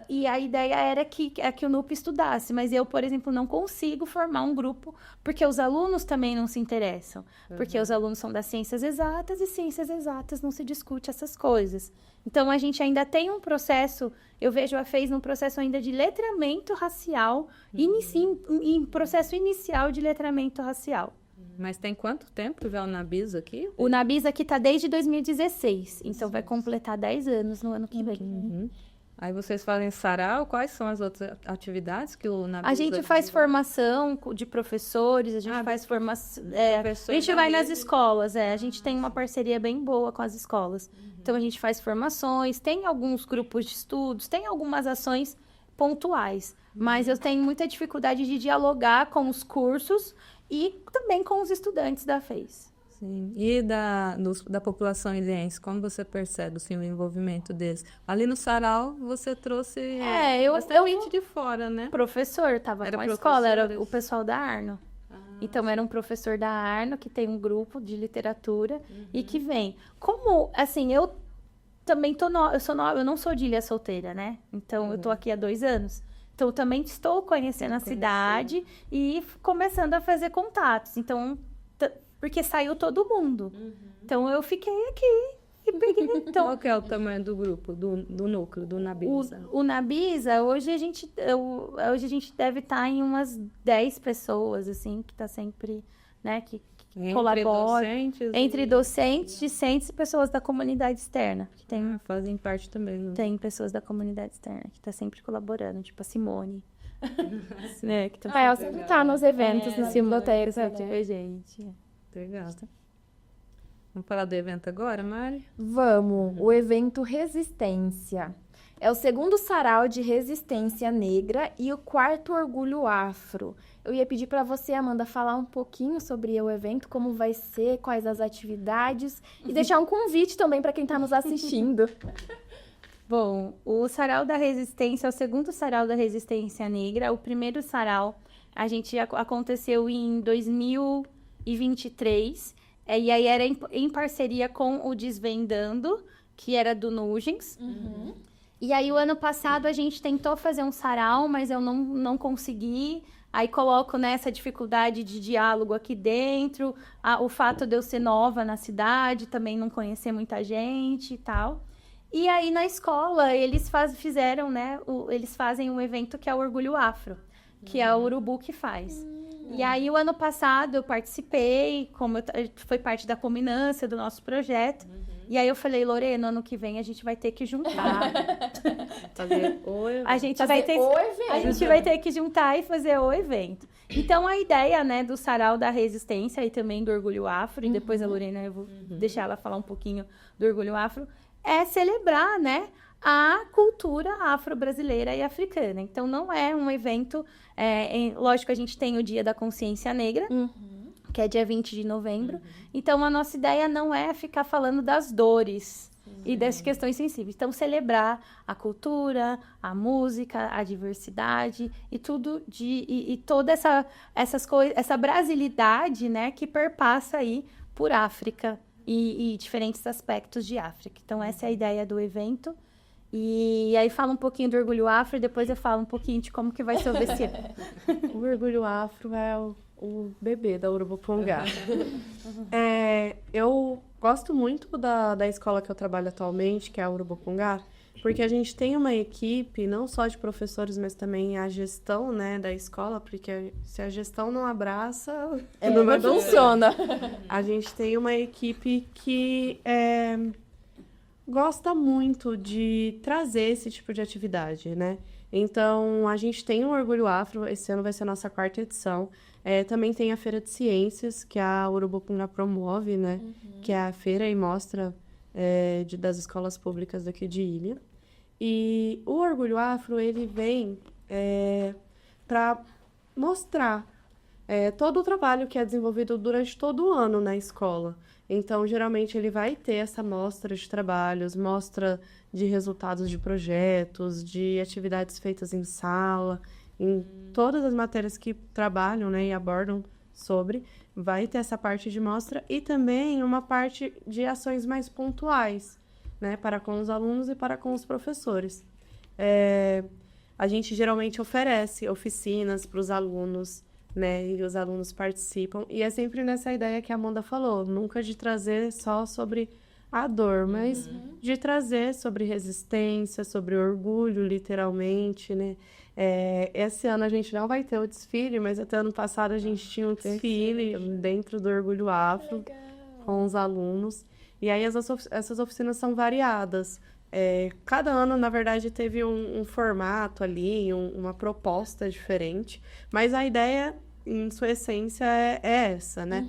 E a ideia era que o NUP estudasse, mas eu, por exemplo, não consigo formar um grupo, porque os alunos também não se interessam. Porque os alunos são das ciências exatas, e ciências exatas não se discute essas coisas. Então, a gente ainda tem um processo, eu vejo a FES num processo ainda de letramento racial, em processo inicial de letramento racial. Mas tem quanto tempo já o Nabis aqui? O Nabis aqui está desde 2016, então vai completar 10 anos no ano que vem. Aí vocês fazem sarau, quais são as outras atividades que o Nabis... A gente faz formação de professores, a gente faz formação... a gente vai nas escolas, a gente tem uma parceria bem boa com as escolas. Então, a gente faz formações, tem alguns grupos de estudos, tem algumas ações pontuais, mas eu tenho muita dificuldade de dialogar com os cursos e também com os estudantes da FES. Sim. E da população ilhense, como você percebe assim, o envolvimento deles? Ali no sarau, você trouxe bastante gente de fora, né? Professor, estava com a escola, era o pessoal da Arno. Então, era um professor da Arno, que tem um grupo de literatura e que vem. Como, assim, eu também eu não sou de Ilha Solteira, né? Então, eu tô aqui há 2 anos. Então, eu também estou conhecendo a cidade e começando a fazer contatos. Então, porque saiu todo mundo. Então, eu fiquei aqui. Então, qual que é o tamanho do grupo, do núcleo, do Nabisa? O Nabisa, hoje a gente deve estar em umas 10 pessoas, assim, que está sempre, né, que colabora. Entre docentes, discentes e pessoas da comunidade externa. Que fazem parte também. Né? Tem pessoas da comunidade externa que está sempre colaborando, tipo a Simone. Né, que ela sempre está nos eventos, nas bibliotecas. Gente. Legal. Vamos falar do evento agora, Mari? Vamos. O evento Resistência. É o 2º sarau de resistência negra e o 4º orgulho afro. Eu ia pedir para você, Amanda, falar um pouquinho sobre o evento, como vai ser, quais as atividades e deixar um convite também para quem está nos assistindo. Bom, o Sarau da Resistência é o 2º Sarau da Resistência Negra. O primeiro sarau aconteceu em 2023. E aí era em parceria com o Desvendando, que era do Nugents. E aí, o ano passado, a gente tentou fazer um sarau, mas eu não consegui. Aí, coloco nessa dificuldade de diálogo aqui dentro, o fato de eu ser nova na cidade, também não conhecer muita gente e tal. E aí, na escola, eles fizeram, né? Eles fazem um evento que é o Orgulho Afro, que é o Urubu que faz. E aí, o ano passado, eu participei, foi parte da culminância do nosso projeto. E aí, eu falei, Lorena, ano que vem a gente vai ter que juntar. A gente vai ter que juntar e fazer o evento. Então, a ideia, né, do Sarau da Resistência e também do Orgulho Afro, e depois a Lorena, eu vou deixar ela falar um pouquinho do Orgulho Afro, é celebrar, né, a cultura afro-brasileira e africana. Então, não é um evento... lógico, a gente tem o Dia da Consciência Negra, que é dia 20 de novembro. Então, a nossa ideia não é ficar falando das dores e das questões sensíveis. Então, celebrar a cultura, a música, a diversidade e tudo e toda essas coisas, essa brasilidade, né, que perpassa aí por África e diferentes aspectos de África. Então, essa é a ideia do evento. E aí fala um pouquinho do Orgulho Afro e depois eu falo um pouquinho de como que vai ser o esse ano. O Orgulho Afro é o bebê da Urubupungá. Eu gosto muito da escola que eu trabalho atualmente, que é a Urubupungá, porque a gente tem uma equipe, não só de professores, mas também a gestão, né, da escola, porque se a gestão não abraça, não funciona. A gente tem uma equipe que gosta muito de trazer esse tipo de atividade, né? Então, a gente tem o Orgulho Afro, esse ano vai ser a nossa 4ª edição. Também tem a Feira de Ciências, que a Urubupungá promove, né? Que é a feira e mostra das escolas públicas daqui de Ilha. E o Orgulho Afro, ele vem para mostrar todo o trabalho que é desenvolvido durante todo o ano na escola. Então, geralmente, ele vai ter essa mostra de trabalhos, mostra de resultados de projetos, de atividades feitas em sala, em todas as matérias que trabalham, né, e abordam sobre, vai ter essa parte de mostra e também uma parte de ações mais pontuais, né, para com os alunos e para com os professores. A gente geralmente oferece oficinas para os alunos, né, e os alunos participam, e é sempre nessa ideia que a Amanda falou, nunca de trazer só sobre a dor, mas de trazer sobre resistência, sobre orgulho, literalmente, né. Esse ano a gente não vai ter o desfile, mas até ano passado a gente tinha um desfile dentro do Orgulho Afro com os alunos, e aí essas oficinas são variadas. Cada ano, na verdade, teve um formato ali, uma proposta diferente, mas a ideia, em sua essência, é essa, né?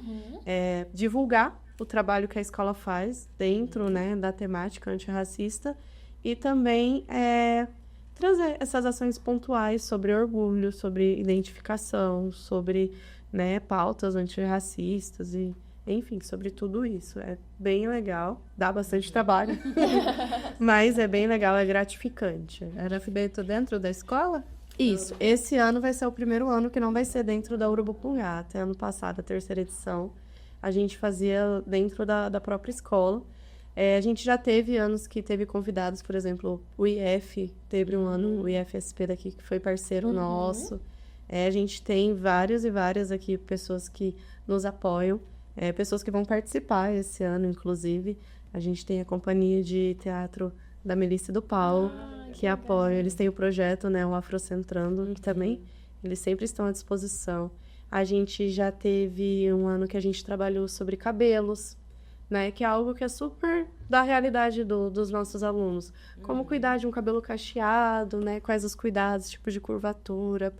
Divulgar o trabalho que a escola faz dentro, né, da temática antirracista e também trazer essas ações pontuais sobre orgulho, sobre identificação, sobre, né, pautas antirracistas e enfim, sobre tudo isso. É bem legal, dá bastante trabalho, mas é bem legal, é gratificante. Era feito dentro da escola? Isso, esse ano vai ser o primeiro ano que não vai ser dentro da Urubupungá. Até ano passado, a 3ª edição, a gente fazia dentro da própria escola. A gente já teve anos que teve convidados, por exemplo, o IF, teve um ano, o IFSP daqui, que foi parceiro nosso. A gente tem vários e várias aqui, pessoas que nos apoiam. Pessoas que vão participar esse ano, inclusive. A gente tem a companhia de teatro da Melissa e do Paulo, que apoia. Eles têm o projeto, né, o Afrocentrando, que também eles sempre estão à disposição. A gente já teve um ano que a gente trabalhou sobre cabelos, né, que é algo que é super da realidade dos nossos alunos. Como cuidar de um cabelo cacheado, né, quais os cuidados, tipo de curvatura.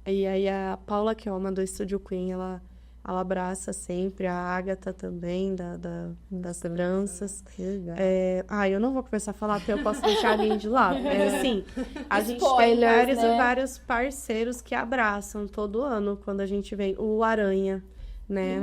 E aí a Paula Kioma, do Estúdio Queen, ela abraça sempre, a Ágata também, das tranças. Eu não vou começar a falar, porque eu posso deixar a linha de lado. Mas, assim, a gente tem vários e vários parceiros que abraçam todo ano, quando a gente vem. O Aranha, né,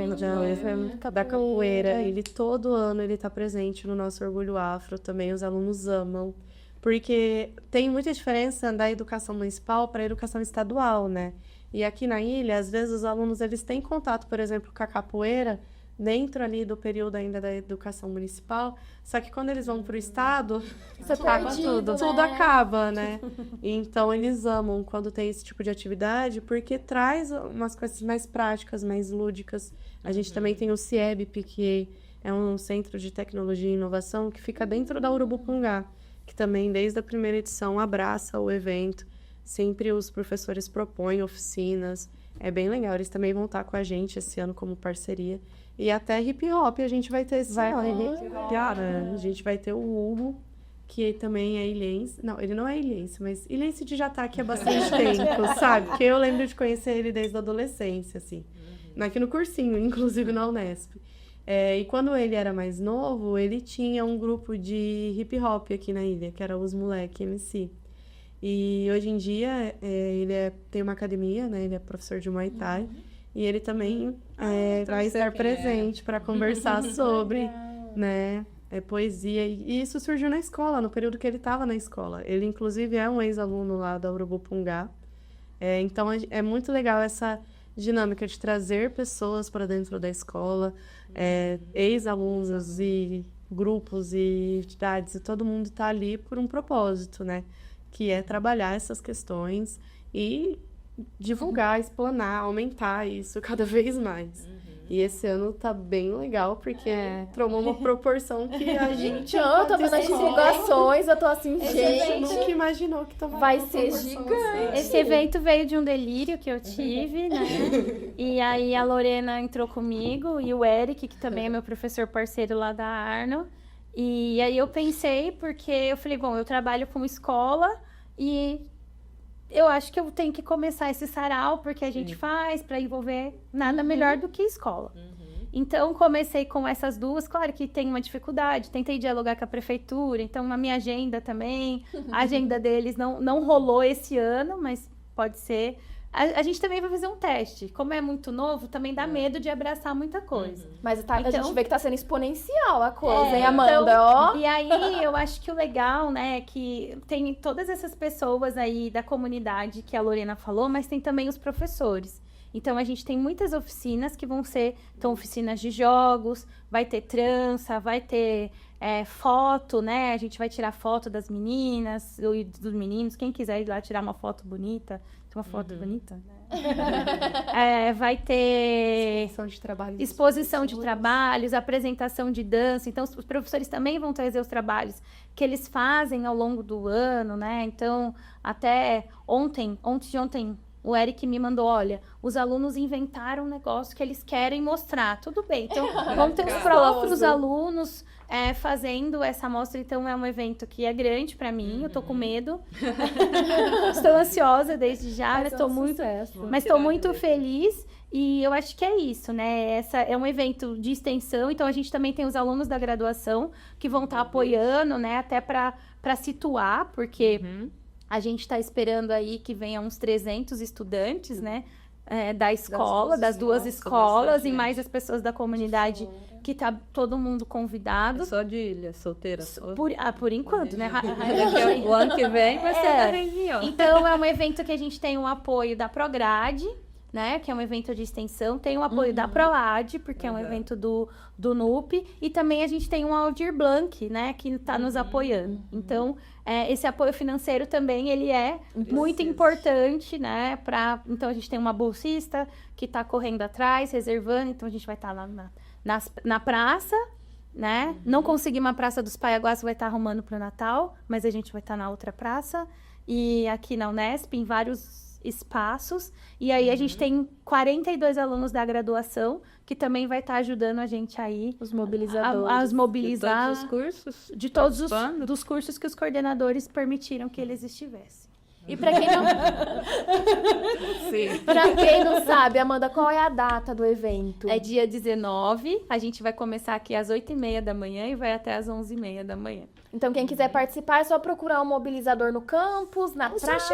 da capoeira, ele todo ano ele tá presente no nosso Orgulho Afro, também os alunos amam. Porque tem muita diferença da educação municipal para a educação estadual, né? E aqui na ilha, às vezes, os alunos eles têm contato, por exemplo, com a capoeira, dentro ali do período ainda da educação municipal, só que quando eles vão para o estado, acaba tudo. Tudo acaba, né? Então, eles amam quando tem esse tipo de atividade, porque traz umas coisas mais práticas, mais lúdicas. A gente também tem o CIEBP, que é um centro de tecnologia e inovação, que fica dentro da Urubupungá, que também, desde a primeira edição, abraça o evento. Sempre os professores propõem oficinas. É bem legal. Eles também vão estar com a gente esse ano como parceria. E até hip hop a gente vai ter esse ano. A gente vai ter o Hugo, que também é ilhense. Não, ele não é ilhense, mas ilhense de Jatá, que é bastante tempo, sabe? Porque eu lembro de conhecer ele desde a adolescência, assim. Aqui no cursinho, inclusive na Unesp. E quando ele era mais novo, ele tinha um grupo de hip hop aqui na ilha, que era os Moleque MC. E hoje em dia ele tem uma academia, né? Ele é professor de Muay Thai. e ele também vai estar presente para conversar sobre, né, poesia. E isso surgiu na escola, no período que ele estava na escola. Ele, inclusive, é um ex-aluno lá da Urubupungá. Então, é muito legal essa dinâmica de trazer pessoas para dentro da escola, ex-alunos e grupos e entidades, e todo mundo está ali por um propósito, né? Que é trabalhar essas questões e divulgar, explanar, aumentar isso cada vez mais. E esse ano tá bem legal, porque tomou uma proporção que a gente... Eu tô vendo as divulgações, eu tô assim, A gente gente, nunca imaginou que vai ser gigante. Esse evento veio de um delírio que eu tive, né? E aí a Lorena entrou comigo e o Eric, que também é meu professor parceiro lá da Arno. E aí eu pensei, porque eu falei, bom, eu trabalho com escola e eu acho que eu tenho que começar esse sarau, porque a gente faz para envolver nada melhor do que escola. Então, comecei com essas duas. Claro que tem uma dificuldade, tentei dialogar com a prefeitura, então a minha agenda também, a agenda deles não rolou esse ano, mas pode ser. A gente também vai fazer um teste. Como é muito novo, também dá medo de abraçar muita coisa. Mas a Então- gente vê que tá sendo exponencial a coisa, hein, Amanda? Ó. E aí, eu acho que o legal, né, é que tem todas essas pessoas aí da comunidade que a Lorena falou, mas tem também os professores. Então, a gente tem muitas oficinas que vão ser, então, oficinas de jogos, vai ter trança, vai ter foto, né? A gente vai tirar foto das meninas e dos meninos. Quem quiser ir lá tirar uma foto bonita, tem uma foto bonita, né? Vai ter exposição de trabalhos, apresentação de dança. Então, os professores também vão trazer os trabalhos que eles fazem ao longo do ano, né? Então, até ontem, o Eric me mandou, olha, os alunos inventaram um negócio que eles querem mostrar. Tudo bem, então vão ter os próprios alunos fazendo essa mostra. Então é um evento que é grande para mim, eu tô com medo. Estou ansiosa desde já, mas estou muito feliz. E eu acho que é isso, né? Essa é um evento de extensão, então a gente também tem os alunos da graduação que vão estar apoiando, né? Até para situar, porque... A gente está esperando aí que venha uns 300 estudantes, né? Da escola, das duas escolas, e mais as pessoas da comunidade, que tá todo mundo convidado. Só de Ilha Solteira? Por enquanto, né? O ano que vem vai ser da região. Então, é um evento que a gente tem o apoio da Prograde, né? Que é um evento de extensão. Tem o apoio da ProAD, porque é um evento do NUP. E também a gente tem um Aldir Blanc, né? Que está nos apoiando. Então, esse apoio financeiro também, ele é muito importante, né? Então, a gente tem uma bolsista que está correndo atrás, reservando. Então, a gente vai estar lá na praça, né? Não conseguimos a Praça dos Paiaguás, vai estar arrumando para o Natal. Mas a gente vai estar na outra praça. E aqui na Unesp, em vários espaços, e aí a gente tem 42 alunos da graduação que também vai estar ajudando a gente aí, Os mobilizadores. a mobilizar De todos os cursos? de todos os participando? dos cursos que os coordenadores permitiram que eles estivessem. E pra quem não... Pra quem não sabe, Amanda, qual é a data do evento? É dia 19, a gente vai começar aqui às 8h30 da manhã e vai até às 11h30 da manhã. Então, quem quiser participar, é só procurar um mobilizador no campus, na praça,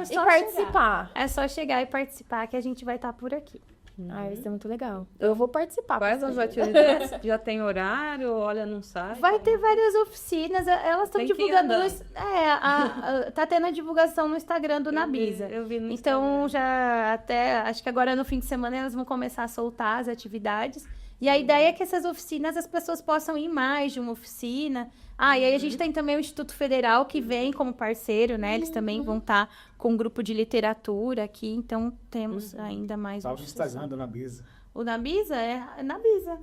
e participar. É só chegar e participar que a gente vai estar por aqui. Vai ser muito legal. Eu vou participar. Quais as atividades? Já tem horário? Olha, não sabe? Vai ter várias oficinas, elas estão Tem que ir divulgando. andando. Tá tendo a divulgação no Instagram do Nabisa. Eu vi no Então, já até, acho que agora no fim de semana elas vão começar a soltar as atividades. E a ideia é que essas oficinas as pessoas possam ir mais de uma oficina. E aí a gente tem também o Instituto Federal que vem como parceiro, né? Eles também vão estar com um grupo de literatura aqui, então temos ainda mais Estava no Instagram da Nabisa. O Nabisa é Nabisa.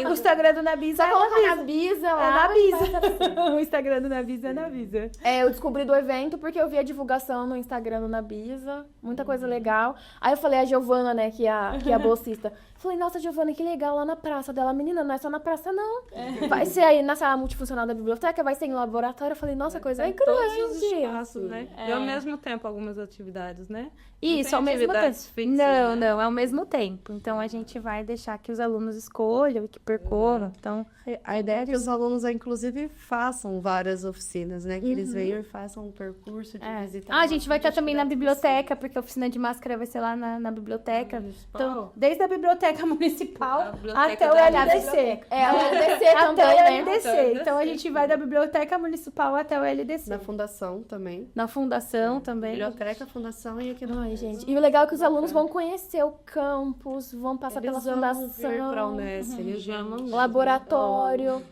O Instagram do Nabisa Só colocar na Bisa lá. Nabisa. O Instagram do Nabisa é Nabisa. Eu descobri do evento porque eu vi a divulgação no Instagram do Nabisa. Muita coisa legal. Aí eu falei a Giovana, né, que é a bolsista. Falei, nossa, Giovana, que legal, lá na praça dela. Menina, não é só na praça, não. Vai ser aí na sala multifuncional da biblioteca, vai ser em laboratório. Eu falei, nossa, coisa é Todos os grande. espaços, né? E ao mesmo tempo algumas atividades, né? Isso, tem ao mesmo tempo. atividades fixas, Não, é ao mesmo tempo. Então, a gente vai deixar que os alunos escolham e que percorram. Então, A ideia é que os alunos, inclusive, façam várias oficinas, né? Que eles venham e façam um percurso de visita. a gente vai estar também na biblioteca, porque a oficina de máscara vai ser lá na biblioteca. Então, desde a biblioteca municipal A biblioteca até o da LDC. É, o LDC Até também, o né? LDC. Então, a gente vai da biblioteca municipal até o LDC. Na fundação também. Na fundação também. Biblioteca, fundação e aqui no Ai, gente. E o legal é que os alunos vão conhecer o campus, vão passar pela fundação, para a Unesp, eles amam. laboratório.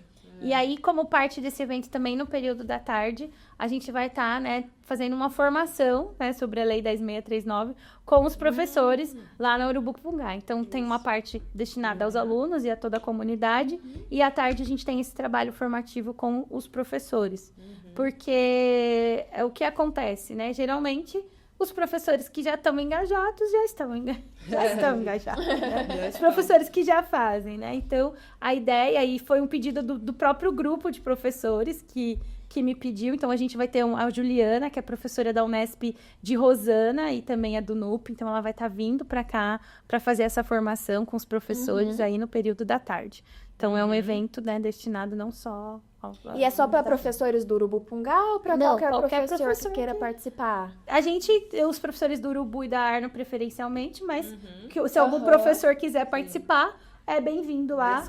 E aí, como parte desse evento também no período da tarde, a gente vai estar, né, fazendo uma formação, né, sobre a Lei 10.639 com os professores lá na Urubucungá. Então, tem uma parte destinada aos alunos e a toda a comunidade, e à tarde a gente tem esse trabalho formativo com os professores. Porque é o que acontece, né? Geralmente, os professores que já estão engajados já estão engajados, né? Os professores que já fazem, né? Então, a ideia, e foi um pedido do próprio grupo de professores que me pediu. Então, a gente vai ter a Juliana, que é professora da Unesp de Rosana e também é do NUP. Então, ela vai estar vindo para cá para fazer essa formação com os professores aí no período da tarde. Então, é um evento, né, destinado não só... E é só para professores do Urubupungá ou para Não, qualquer qualquer professor professor que queira que- participar? Os professores do Urubu e da Arno preferencialmente, mas se algum professor quiser participar, é bem-vindo lá.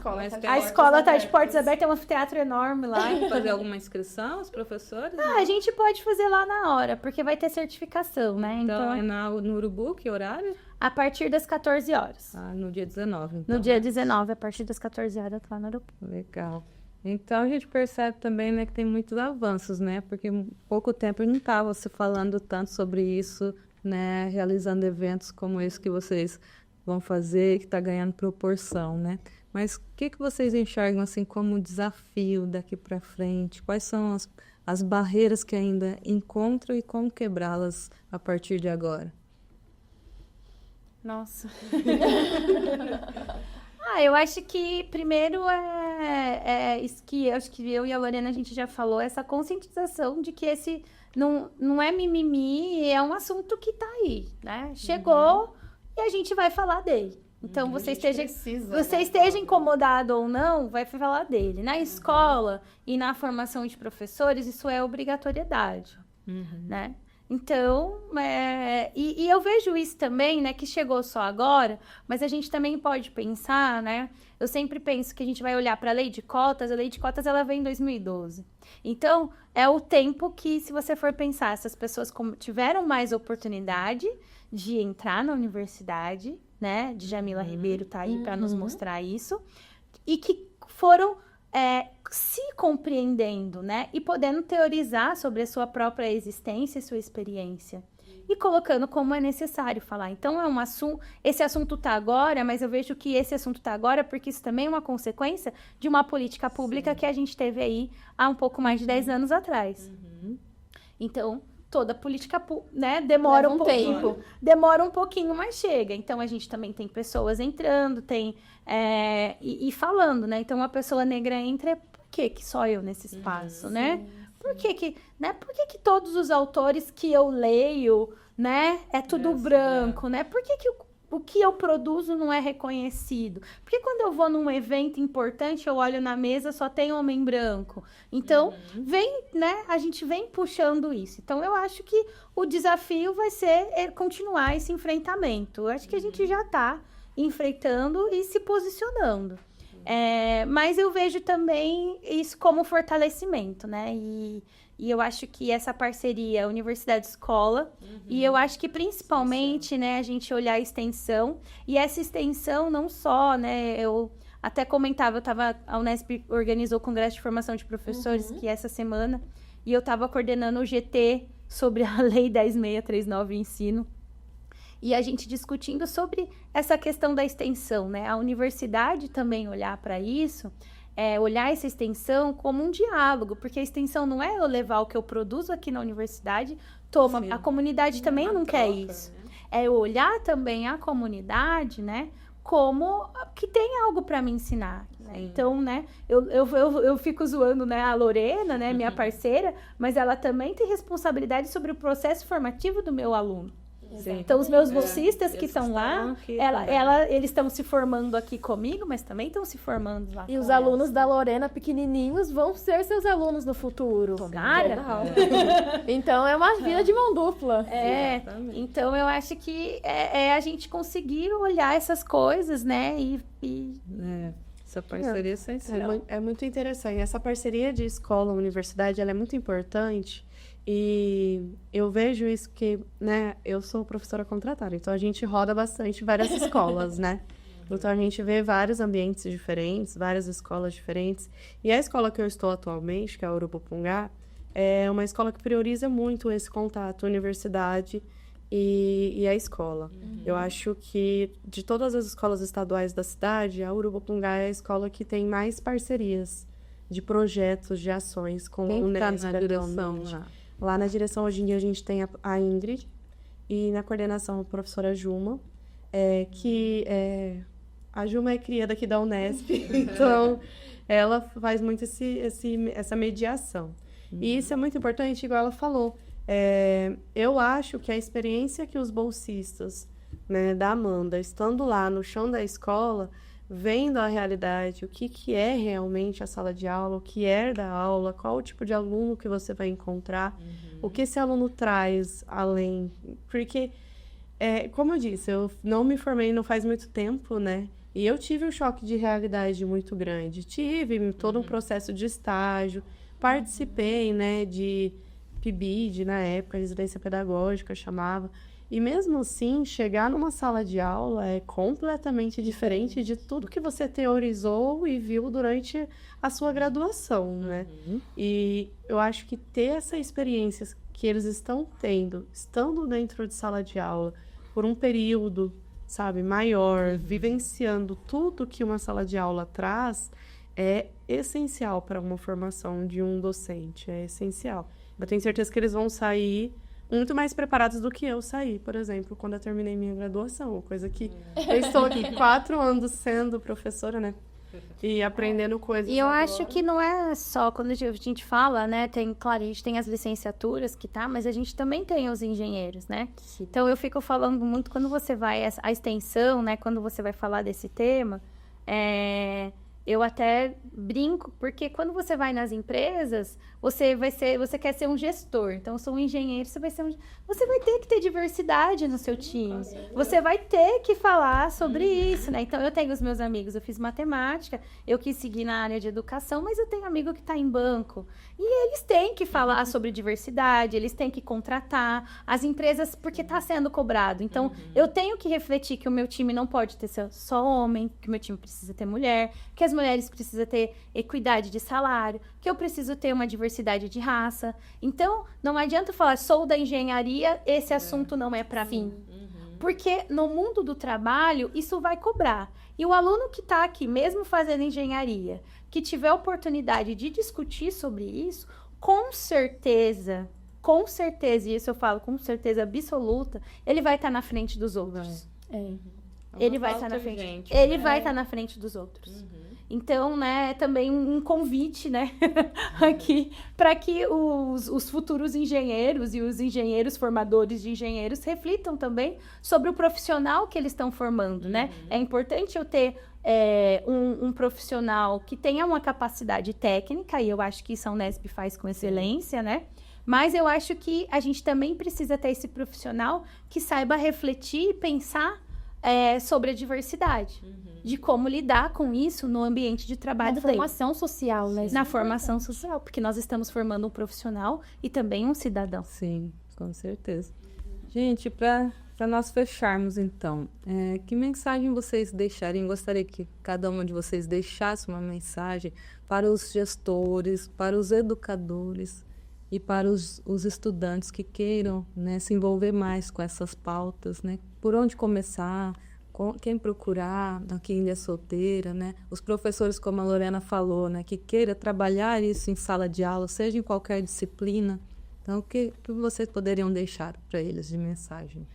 A escola tá de portas abertas, tem um anfiteatro enorme lá. Tem que fazer alguma inscrição, os professores? A gente pode fazer lá na hora, porque vai ter certificação, né? Então, é Então, no Urubu, que horário? a partir das 14 horas. No dia 19, então. No dia 19, a partir das 14 horas, lá no Urubu. Legal. Então, a gente percebe também, né, que tem muitos avanços, né? Porque há pouco tempo não estava se falando tanto sobre isso, né? Realizando eventos como esse que vocês vão fazer, que está ganhando proporção, né? Mas o que vocês enxergam, assim, como desafio daqui para frente? Quais são as barreiras que ainda encontram e como quebrá-las a partir de agora? Nossa. Eu acho que primeiro isso que acho que eu e a Lorena a gente já falou, essa conscientização de que esse não é mimimi, é um assunto que tá aí, né? Chegou e a gente vai falar dele. Então, você esteja incomodado ou não, vai falar dele. Na escola e na formação de professores, isso é obrigatoriedade, né? Então, e eu vejo isso também, né, que chegou só agora, mas a gente também pode pensar, né, eu sempre penso que a gente vai olhar para a lei de cotas ela vem em 2012. Então, é o tempo que, se você for pensar, essas pessoas tiveram mais oportunidade de entrar na universidade, né, Djamila Ribeiro tá aí para nos mostrar isso, e que foram se compreendendo, né? E podendo teorizar sobre a sua própria existência e sua experiência. E colocando como é necessário falar. Então, esse assunto tá agora, mas eu vejo que esse assunto tá agora porque isso também é uma consequência de uma política pública que a gente teve aí há um pouco mais de 10 anos atrás. Então, toda política, né, demora um pouquinho. Demora um pouquinho, mas chega. Então, a gente também tem pessoas entrando, e falando, né? Então, uma pessoa negra entra, por que só eu nesse espaço, né? Por que todos os autores que eu leio, né, é tudo branco, né? Por que o que eu produzo não é reconhecido? Porque quando eu vou num evento importante, eu olho na mesa, só tem homem branco. Então, a gente vem puxando isso. Então, eu acho que o desafio vai ser continuar esse enfrentamento. Eu acho que a gente já está enfrentando e se posicionando. Mas eu vejo também isso como fortalecimento, né? E eu acho que essa parceria universidade-escola, e eu acho que principalmente, né, a gente olhar a extensão, e essa extensão não só, né, eu até comentava, a Unesp organizou o Congresso de Formação de Professores, que é essa semana, e eu estava coordenando o GT sobre a Lei 10.639 Ensino, e a gente discutindo sobre essa questão da extensão, né, a universidade também olhar para isso, olhar essa extensão como um diálogo, porque a extensão não é eu levar o que eu produzo aqui na universidade, a comunidade também não quer isso. Né? É eu olhar também a comunidade, né, como que tem algo para me ensinar. Né? Então, né, eu fico zoando, né, a Lorena, né, minha parceira, mas ela também tem responsabilidade sobre o processo formativo do meu aluno. Sim. Então, os meus bolsistas que Eles estão lá, estão aqui também. eles estão se formando aqui comigo, mas também estão se formando lá. E com os elas. alunos da Lorena, pequenininhos, vão ser seus alunos no futuro. Tomara. Então é uma vida de mão dupla. Exatamente. Então eu acho que é a gente conseguir olhar essas coisas, né? Essa parceria é essencial. É muito interessante. Essa parceria de escola-universidade, ela é muito importante. E eu vejo isso que, né, eu sou professora contratada, então a gente roda bastante várias escolas, né? Então a gente vê vários ambientes diferentes, várias escolas diferentes. E a escola que eu estou atualmente, que é a Urupupungá, é uma escola que prioriza muito esse contato universidade e a escola. Eu acho que de todas as escolas estaduais da cidade, a Urupupungá é a escola que tem mais parcerias de projetos, de ações com Quem o está Unesp na direção atualmente. lá? Lá na direção, hoje em dia, a gente tem a Ingrid e na coordenação a professora Juma, a Juma é cria daqui da Unesp, então ela faz muito essa mediação. E isso é muito importante, igual ela falou. Eu acho que a experiência que os bolsistas, né, da Amanda, estando lá no chão da escola, vendo a realidade, o que é realmente a sala de aula, o que é da aula, qual o tipo de aluno que você vai encontrar, o que esse aluno traz além. Porque, como eu disse, eu não me formei não faz muito tempo, né? E eu tive um choque de realidade muito grande. Tive todo um processo de estágio, participei, né, de PIBID na época, residência pedagógica, chamava. E mesmo assim, chegar numa sala de aula é completamente diferente de tudo que você teorizou e viu durante a sua graduação, né? E eu acho que ter essa experiência que eles estão tendo, estando dentro de sala de aula, por um período, sabe, maior, vivenciando tudo que uma sala de aula traz, é essencial para uma formação de um docente, é essencial. Eu tenho certeza que eles vão sair muito mais preparados do que eu saí, por exemplo, quando eu terminei minha graduação, coisa que eu estou aqui 4 anos sendo professora, né, e aprendendo coisas. E eu agora. acho que não é só quando a gente fala, né? Claro, a gente tem as licenciaturas mas a gente também tem os engenheiros, né? Então eu fico falando muito quando você vai a extensão, né? Quando você vai falar desse tema, eu até brinco, porque quando você vai nas empresas, você quer ser um gestor. Então, eu sou um engenheiro, você vai ter que ter diversidade no seu time. Você vai ter que falar sobre isso, né? Então, eu tenho os meus amigos, eu fiz matemática, eu quis seguir na área de educação, mas eu tenho amigo que está em banco. E eles têm que falar sobre diversidade, eles têm que contratar as empresas, porque está sendo cobrado. Então, eu tenho que refletir que o meu time não pode ter só homem, que o meu time precisa ter mulher, que as mulheres precisam ter equidade de salário, que eu preciso ter uma diversidade de raça. Então, não adianta falar, sou da engenharia, esse assunto não é para mim. Porque no mundo do trabalho, isso vai cobrar. E o aluno que está aqui, mesmo fazendo engenharia, que tiver oportunidade de discutir sobre isso, com certeza, e isso eu falo com certeza absoluta, ele vai estar na frente dos outros. Ele vai estar na frente. Ele vai estar na frente dos outros. Então, né, também um convite, né, aqui, para que os futuros engenheiros e os engenheiros formadores de engenheiros reflitam também sobre o profissional que eles estão formando, né? É importante eu ter um profissional que tenha uma capacidade técnica, e eu acho que isso a Unesp faz com excelência, né? Mas eu acho que a gente também precisa ter esse profissional que saiba refletir e pensar sobre a diversidade, de como lidar com isso no ambiente de trabalho Na formação social, né? na formação social, porque nós estamos formando um profissional e também um cidadão. Sim, com certeza. Gente, para nós fecharmos, então, que mensagem vocês deixariam? Gostaria que cada uma de vocês deixasse uma mensagem para os gestores, para os educadores e para os estudantes que queiram, né, se envolver mais com essas pautas, né? Por onde começar, quem procurar aqui em Ilha Solteira, né? Os professores, como a Lorena falou, né, que queira trabalhar isso em sala de aula, seja em qualquer disciplina. Então, o que vocês poderiam deixar para eles de mensagem?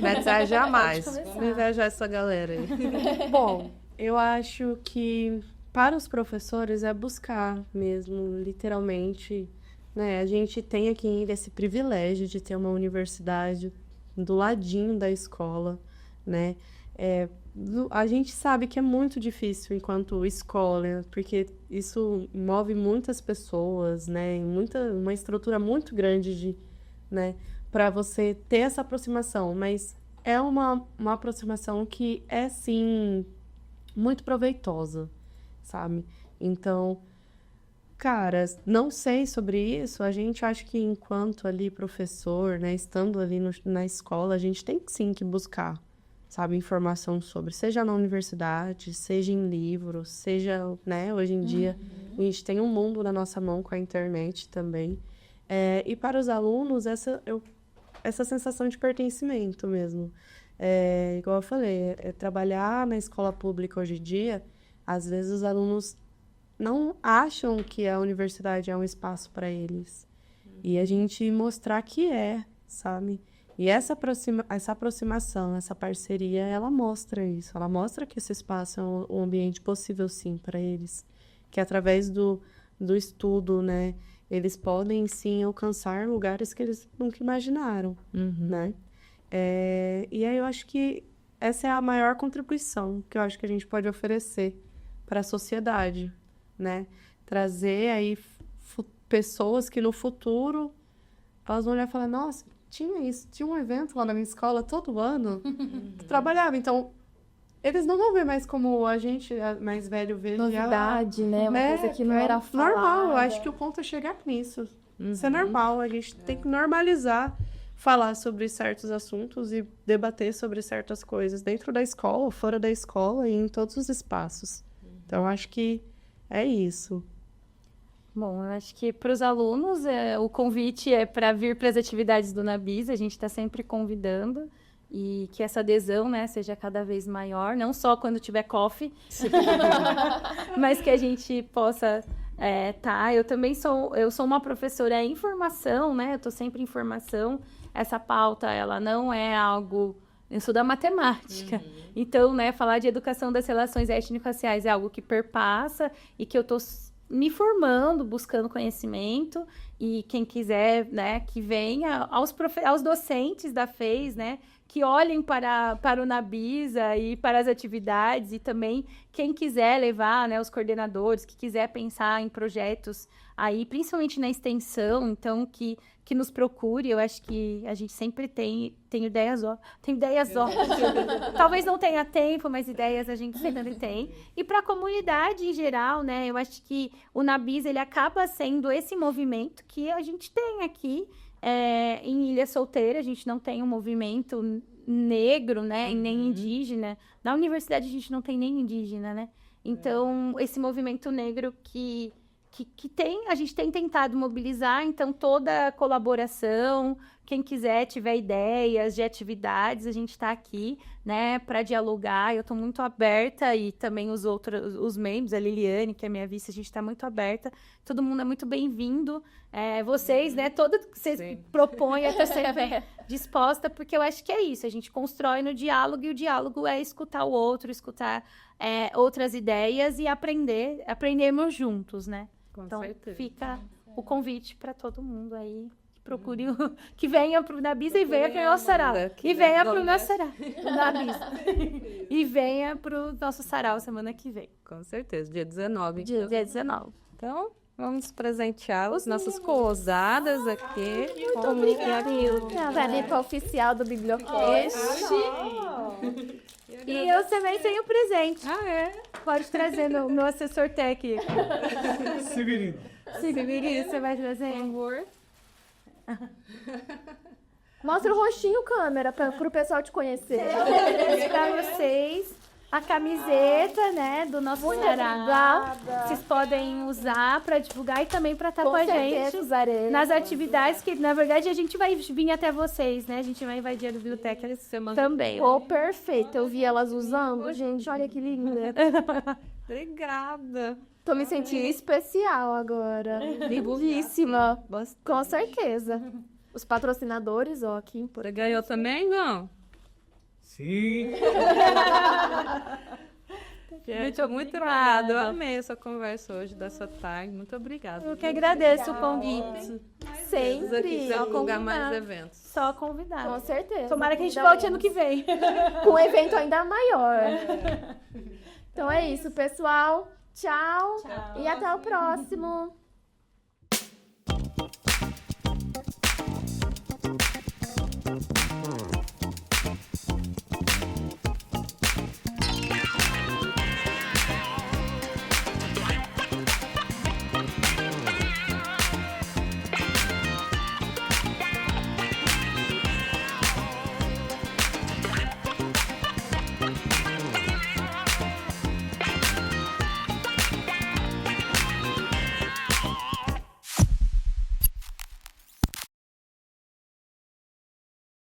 Mensagem a mais. Vamos engajar essa galera aí. Bom, eu acho que para os professores é buscar mesmo, literalmente, né? A gente tem aqui ainda esse privilégio de ter uma universidade do ladinho da escola, né? A gente sabe que é muito difícil enquanto escola, porque isso move muitas pessoas, né? Uma estrutura muito grande né? Para você ter essa aproximação, mas é uma aproximação que é, sim, muito proveitosa, sabe? Então, cara, não sei sobre isso, a gente acha que enquanto ali professor, né, estando ali na escola, a gente tem sim que buscar, sabe, informação sobre, seja na universidade, seja em livros, seja, né, hoje em dia, a gente tem um mundo na nossa mão com a internet também. E para os alunos, essa sensação de pertencimento mesmo. Igual eu falei, trabalhar na escola pública hoje em dia, às vezes os alunos não acham que a universidade é um espaço para eles. E a gente mostrar que sabe? E essa aproximação, essa parceria, ela mostra isso. Ela mostra que esse espaço é um ambiente possível, sim, para eles. Que através do estudo, né, eles podem, sim, alcançar lugares que eles nunca imaginaram, né? E aí eu acho que essa é a maior contribuição que eu acho que a gente pode oferecer para a sociedade, né? Trazer aí pessoas que no futuro elas vão olhar e falar, nossa, tinha um evento lá na minha escola todo ano, que trabalhava. Então, eles não vão ver mais como a gente, mais velho, vê. Novidade, né? Uma coisa que não era falada. Normal, eu acho que o ponto é chegar nisso. Isso é normal, a gente tem que normalizar falar sobre certos assuntos e debater sobre certas coisas dentro da escola, fora da escola e em todos os espaços. Então, eu acho que é isso. Bom, eu acho que para os alunos o convite é para vir para as atividades do Nabis, a gente está sempre convidando e que essa adesão, né, seja cada vez maior, não só quando tiver coffee, mas que a gente possa eu também sou uma professora em formação, né, eu estou sempre em formação, essa pauta, ela não é algo... Eu sou da matemática. Então, né, falar de educação das relações étnico-raciais é algo que perpassa e que eu estou me formando, buscando conhecimento. E quem quiser, né, que venha aos docentes da FES, né, que olhem para o Nabisa e para as atividades. E também quem quiser levar, né, os coordenadores, que quiser pensar em projetos aí, principalmente na extensão, então, que nos procure. Eu acho que a gente sempre tem ideias ótimas. Talvez não tenha tempo, mas ideias a gente sempre tem. E para a comunidade em geral, né? Eu acho que o Nabis, ele acaba sendo esse movimento que a gente tem aqui em Ilha Solteira. A gente não tem um movimento negro, né? E nem indígena. Na universidade a gente não tem nem indígena, né? Então, esse movimento negro que a gente tem tentado mobilizar, então toda colaboração, quem quiser, tiver ideias de atividades, a gente está aqui, né, para dialogar. Eu estou muito aberta e também os membros, a Liliane, que é minha vice, a gente está muito aberta. Todo mundo é muito bem-vindo. Vocês, né, vocês propõem, eu estou sempre disposta, porque eu acho que é isso, a gente constrói no diálogo e o diálogo é escutar o outro, escutar outras ideias e aprendermos juntos, né? Então, fica o convite para todo mundo aí que procure, que venha para o Nabisa e venha para o nosso sarau. E venha para o nosso sarau, Nabisa. E venha para o nosso sarau semana que vem. Com certeza, dia 19. Dia 19. Então, vamos presentear os nossos co-ousadas aqui. Muito obrigada. A Zanipa oficial do Bibliocast. E eu também tenho presente. Pode trazer meu assessor técnico. Severino, Você vai trazer? Por favor. Mostra o rostinho, câmera, para o pessoal te conhecer. Para vocês, a camiseta, né, do nosso sarau. Vocês podem usar para divulgar e também para estar com a gente nas atividades que, na verdade, a gente vai vir até vocês, né? A gente vai invadir a biblioteca também. Pô, perfeito. Eu vi elas usando. Gente, olha que linda. Obrigada. Tô me sentindo especial agora. Lindíssima. Com certeza. Os patrocinadores, ó, aqui. Você ganhou também, João? sim. Gente, muito obrigada. Eu amei essa conversa hoje, dessa tarde. Muito obrigada. Eu que agradeço o convite. Temos aqui Sempre. para divulgar combinar. mais eventos. Só convidar. Com certeza. Tomara que a gente volte ano que vem. Com um evento ainda maior. Então é isso, pessoal. Tchau. Tchau. E até o próximo.